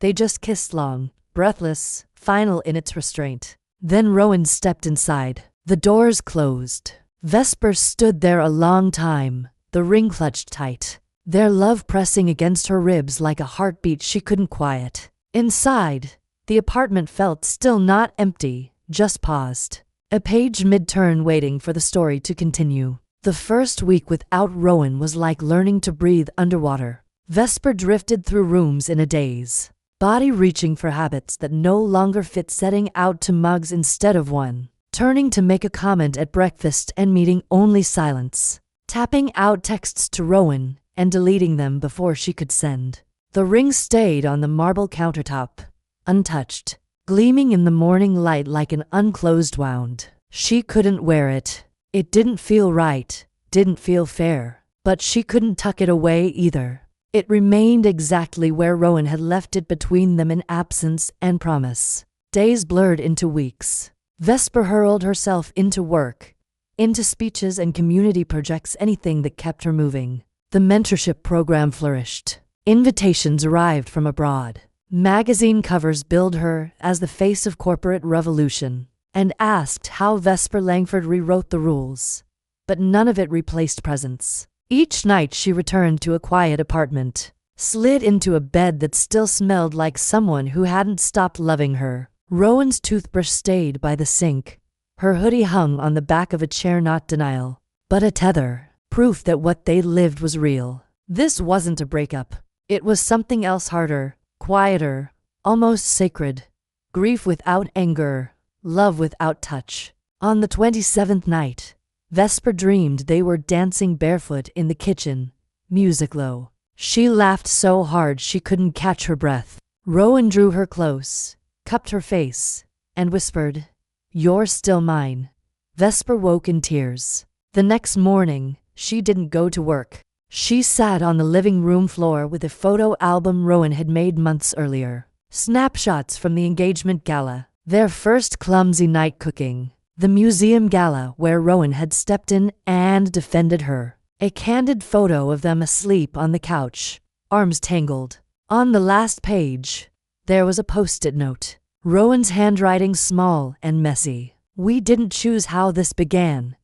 They just kissed long, breathless, final in its restraint. Then Rowan stepped inside. The doors closed. Vesper stood there a long time, the ring clutched tight, their love pressing against her ribs like a heartbeat she couldn't quiet. Inside, the apartment felt still, not empty, just paused. A page mid-turn waiting for the story to continue. The first week without Rowan was like learning to breathe underwater. Vesper drifted through rooms in a daze, body reaching for habits that no longer fit, setting out to mugs instead of one, turning to make a comment at breakfast and meeting only silence, tapping out texts to Rowan and deleting them before she could send. The ring stayed on the marble countertop, untouched, gleaming in the morning light like an unclosed wound. She couldn't wear it. It didn't feel right, didn't feel fair, but she couldn't tuck it away either. It remained exactly where Rowan had left it, between them in absence and promise. Days blurred into weeks. Vesper hurled herself into work, into speeches and community projects, anything that kept her moving. The mentorship program flourished. Invitations arrived from abroad. Magazine covers billed her as the face of corporate revolution, and asked how Vesper Langford rewrote the rules. But none of it replaced presence. Each night she returned to a quiet apartment, slid into a bed that still smelled like someone who hadn't stopped loving her. Rowan's toothbrush stayed by the sink. Her hoodie hung on the back of a chair, not denial, but a tether, proof that what they lived was real. This wasn't a breakup. It was something else, harder, quieter, almost sacred. Grief without anger, love without touch. On the 27th night, Vesper dreamed they were dancing barefoot in the kitchen, music low. She laughed so hard she couldn't catch her breath. Rowan drew her close, cupped her face, and whispered, "You're still mine." Vesper woke in tears. The next morning, she didn't go to work. She sat on the living room floor with a photo album Rowan had made months earlier. Snapshots from the engagement gala, their first clumsy night cooking, the museum gala where Rowan had stepped in and defended her. A candid photo of them asleep on the couch, arms tangled. On the last page, there was a post-it note. Rowan's handwriting small and messy. "We didn't choose how this began,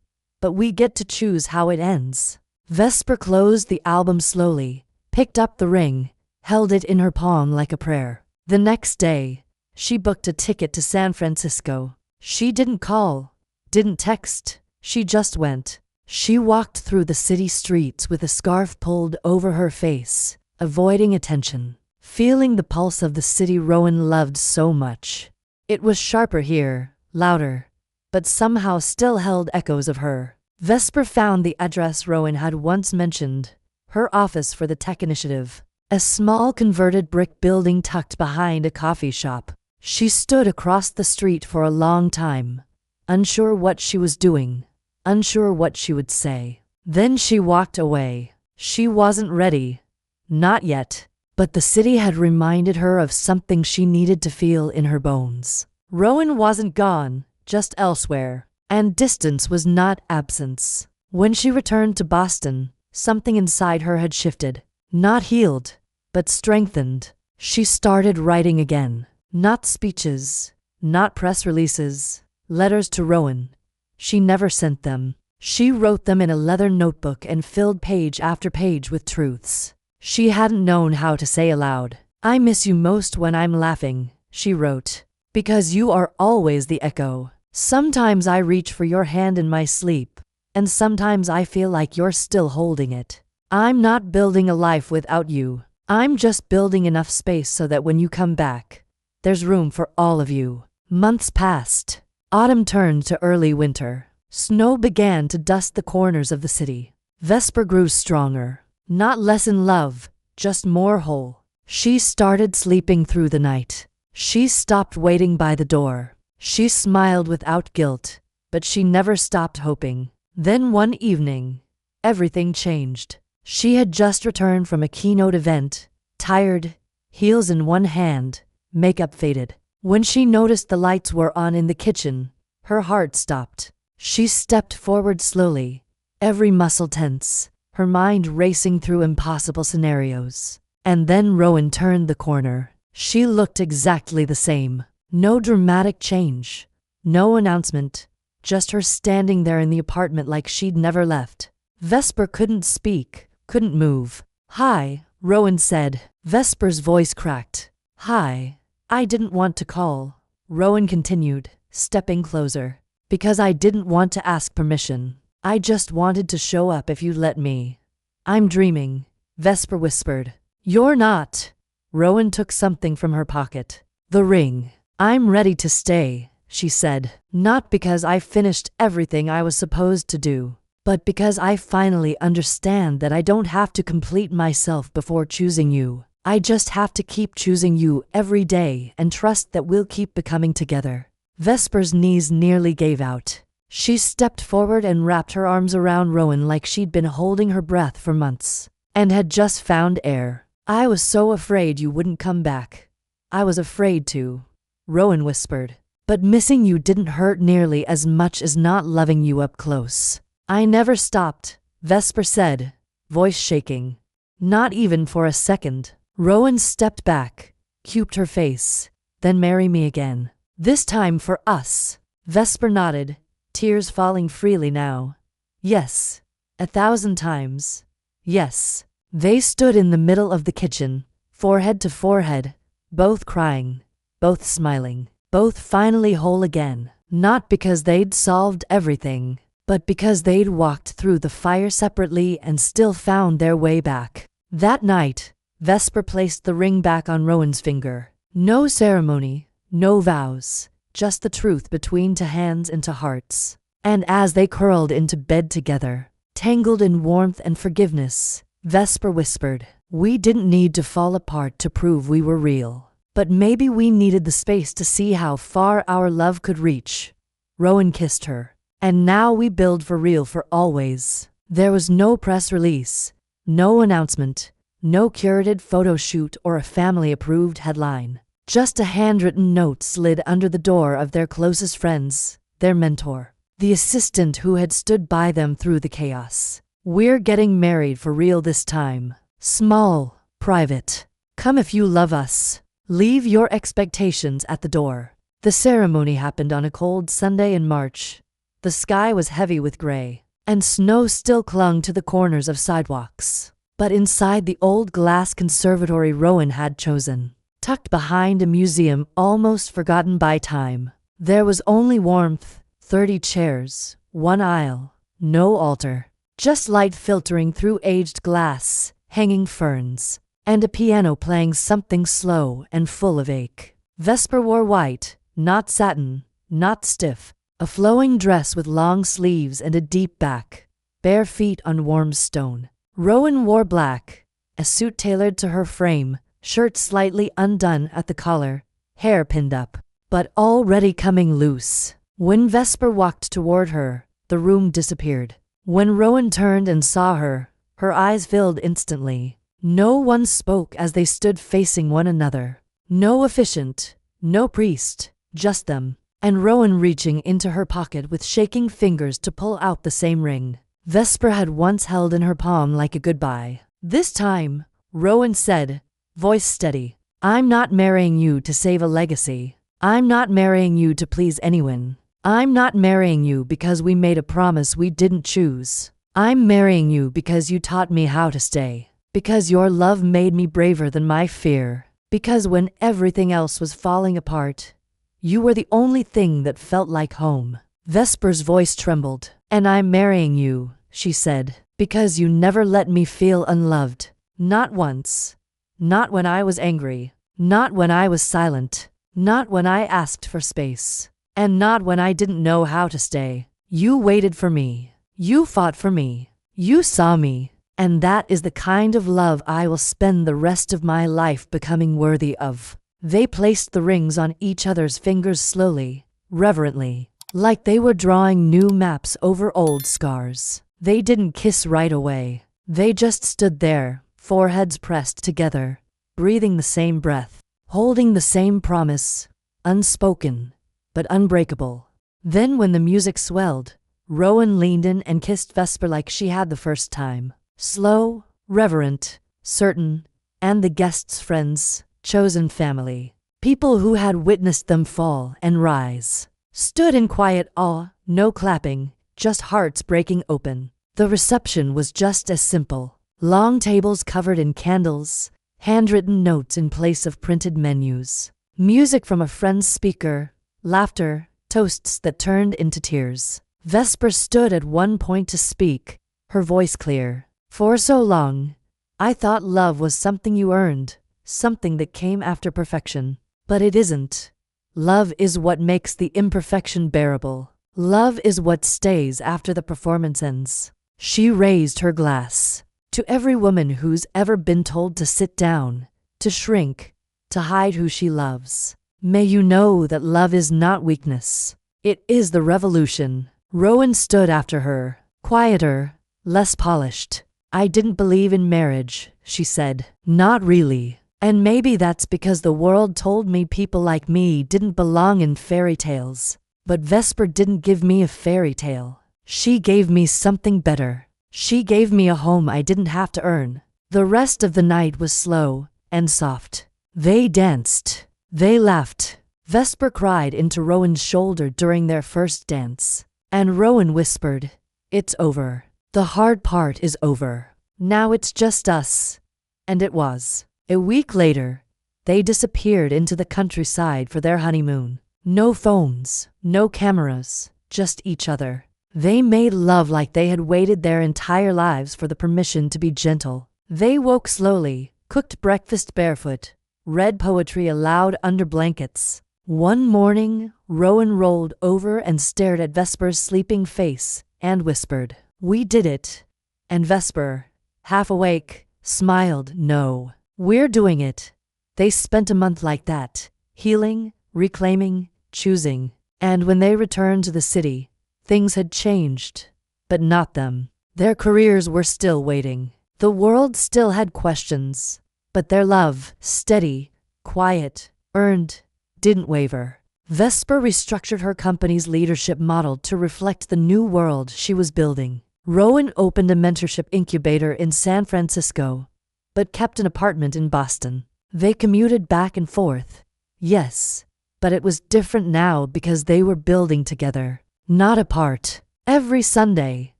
but we get to choose how it ends." Vesper closed the album slowly, picked up the ring, held it in her palm like a prayer. The next day, she booked a ticket to San Francisco. She didn't call, didn't text, she just went. She walked through the city streets with a scarf pulled over her face, avoiding attention, feeling the pulse of the city Rowan loved so much. It was sharper here, louder, but somehow still held echoes of her. Vesper found the address Rowan had once mentioned, her office for the tech initiative, a small converted brick building tucked behind a coffee shop. She stood across the street for a long time, unsure what she was doing, unsure what she would say. Then she walked away. She wasn't ready. Not yet. But the city had reminded her of something she needed to feel in her bones. Rowan wasn't gone, just elsewhere. And distance was not absence. When she returned to Boston, something inside her had shifted. Not healed, but strengthened. She started writing again. Not speeches, not press releases, letters to Rowan. She never sent them. She wrote them in a leather notebook and filled page after page with truths she hadn't known how to say aloud. I miss you most when I'm laughing, she wrote, because you are always the echo. Sometimes I reach for your hand in my sleep, and sometimes I feel like you're still holding it. I'm not building a life without you. I'm just building enough space so that when you come back, there's room for all of you. Months passed. Autumn turned to early winter. Snow began to dust the corners of the city. Vesper grew stronger, not less in love, just more whole. She started sleeping through the night. She stopped waiting by the door. She smiled without guilt, but she never stopped hoping. Then one evening, everything changed. She had just returned from a keynote event, tired, heels in one hand, makeup faded. When she noticed the lights were on in the kitchen, her heart stopped. She stepped forward slowly, every muscle tense, her mind racing through impossible scenarios. And then Rowan turned the corner. She looked exactly the same. No dramatic change, no announcement, just her standing there in the apartment like she'd never left. Vesper couldn't speak, couldn't move. "Hi," Rowan said. Vesper's voice cracked. "Hi. I didn't want to call," Rowan continued, stepping closer. "Because I didn't want to ask permission. I just wanted to show up if you'd let me." "I'm dreaming," Vesper whispered. "You're not." Rowan took something from her pocket. "The ring." "I'm ready to stay," she said. "Not because I finished everything I was supposed to do, but because I finally understand that I don't have to complete myself before choosing you. I just have to keep choosing you every day and trust that we'll keep becoming together." Vesper's knees nearly gave out. She stepped forward and wrapped her arms around Rowan like she'd been holding her breath for months, and had just found air. "I was so afraid you wouldn't come back. I was afraid to," Rowan whispered. "But missing you didn't hurt nearly as much as not loving you up close." "I never stopped," Vesper said, voice shaking. "Not even for a second." Rowan stepped back, cuped her face. "Then marry me again. This time for us." Vesper nodded, tears falling freely now. "Yes. 1,000 times. Yes." They stood in the middle of the kitchen, forehead to forehead, both crying, both smiling, both finally whole again. Not because they'd solved everything, but because they'd walked through the fire separately and still found their way back. That night, Vesper placed the ring back on Rowan's finger. No ceremony, no vows, just the truth between two hands into hearts. And as they curled into bed together, tangled in warmth and forgiveness, Vesper whispered, "We didn't need to fall apart to prove we were real. But maybe we needed the space to see how far our love could reach." Rowan kissed her. "And now we build for real for always." There was no press release, no announcement, no curated photo shoot or a family-approved headline. Just a handwritten note slid under the door of their closest friends, their mentor, the assistant who had stood by them through the chaos. "We're getting married for real this time. Small, private. Come if you love us. Leave your expectations at the door." The ceremony happened on a cold Sunday in March. The sky was heavy with gray, and snow still clung to the corners of sidewalks. But inside the old glass conservatory Rowan had chosen, tucked behind a museum almost forgotten by time, there was only warmth, 30 chairs, one aisle, no altar, just light filtering through aged glass, hanging ferns, and a piano playing something slow and full of ache. Vesper wore white, not satin, not stiff, a flowing dress with long sleeves and a deep back, bare feet on warm stone. Rowan wore black, a suit tailored to her frame, shirt slightly undone at the collar, hair pinned up, but already coming loose. When Vesper walked toward her, the room disappeared. When Rowan turned and saw her, her eyes filled instantly. No one spoke as they stood facing one another. No officiant, no priest, just them, and Rowan reaching into her pocket with shaking fingers to pull out the same ring Vesper had once held in her palm like a goodbye. "This time," Rowan said, voice steady, I'm not marrying you to save a legacy. I'm not marrying you to please anyone. I'm not marrying you because we made a promise we didn't choose. I'm marrying you because you taught me how to stay. Because your love made me braver than my fear. Because when everything else was falling apart, you were the only thing that felt like home. Vesper's voice trembled. And I'm marrying you, she said, because you never let me feel unloved. Not once. Not when I was angry. Not when I was silent. Not when I asked for space. And not when I didn't know how to stay. You waited for me. You fought for me. You saw me. And that is the kind of love I will spend the rest of my life becoming worthy of. They placed the rings on each other's fingers slowly, reverently, like they were drawing new maps over old scars. They didn't kiss right away. They just stood there, foreheads pressed together, breathing the same breath, holding the same promise, unspoken, but unbreakable. Then when the music swelled, Rowan leaned in and kissed Vesper like she had the first time. Slow, reverent, certain, and the guests' friends, chosen family, people who had witnessed them fall and rise, stood in quiet awe, no clapping, just hearts breaking open. The reception was just as simple. Long tables covered in candles, handwritten notes in place of printed menus, music from a friend's speaker, laughter, toasts that turned into tears. Vesper stood at one point to speak, her voice clear. For so long, I thought love was something you earned, something that came after perfection. But it isn't. Love is what makes the imperfection bearable. Love is what stays after the performance ends. She raised her glass. To every woman who's ever been told to sit down, to shrink, to hide who she loves. May you know that love is not weakness. It is the revolution. Rowan stood after her, quieter, less polished. I didn't believe in marriage, she said. Not really. And maybe that's because the world told me people like me didn't belong in fairy tales. But Vesper didn't give me a fairy tale. She gave me something better. She gave me a home I didn't have to earn. The rest of the night was slow and soft. They danced. They laughed. Vesper cried into Rowan's shoulder during their first dance. And Rowan whispered, "It's over. The hard part is over. Now it's just us." And it was. A week later, they disappeared into the countryside for their honeymoon. No phones, no cameras, just each other. They made love like they had waited their entire lives for the permission to be gentle. They woke slowly, cooked breakfast barefoot, read poetry aloud under blankets. One morning, Rowan rolled over and stared at Vesper's sleeping face and whispered, "We did it." And Vesper, half awake, smiled, "No, we're doing it." They spent a month like that, healing, reclaiming, choosing. And when they returned to the city, things had changed. But not them. Their careers were still waiting. The world still had questions. But their love, steady, quiet, earned, didn't waver. Vesper restructured her company's leadership model to reflect the new world she was building. Rowan opened a mentorship incubator in San Francisco, but kept an apartment in Boston. They commuted back and forth. Yes, but it was different now because they were building together, not apart. Every Sunday,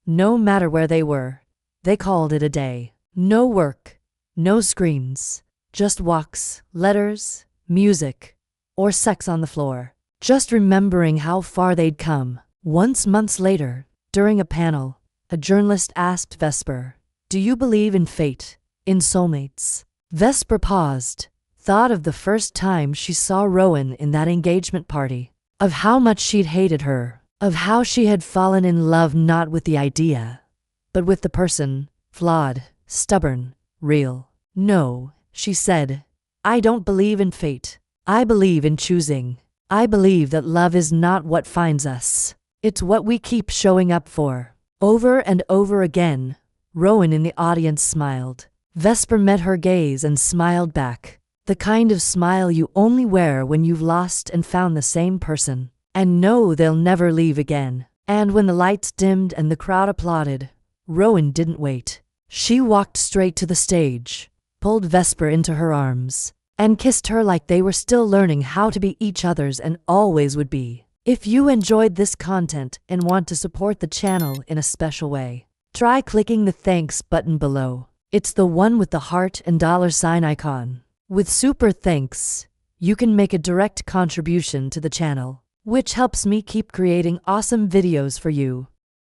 no matter where they were, they called it a day. No work, no screens, just walks, letters, music, or sex on the floor. Just remembering how far they'd come. Once months later, during a panel, a journalist asked Vesper, "Do you believe in fate, in soulmates?" Vesper paused, thought of the first time she saw Rowan in that engagement party, of how much she'd hated her, of how she had fallen in love not with the idea, but with the person, flawed, stubborn, real. "No," she said, "I don't believe in fate. I believe in choosing. I believe that love is not what finds us. It's what we keep showing up for." Over and over again, Rowan in the audience smiled. Vesper met her gaze and smiled back. The kind of smile you only wear when you've lost and found the same person, and know they'll never leave again. And when the lights dimmed and the crowd applauded, Rowan didn't wait. She walked straight to the stage, pulled Vesper into her arms, and kissed her like they were still learning how to be each other's and always would be. If you enjoyed this content and want to support the channel in a special way, try clicking the thanks button below. It's the one with the heart and $ icon. With super thanks, you can make a direct contribution to the channel, which helps me keep creating awesome videos for you.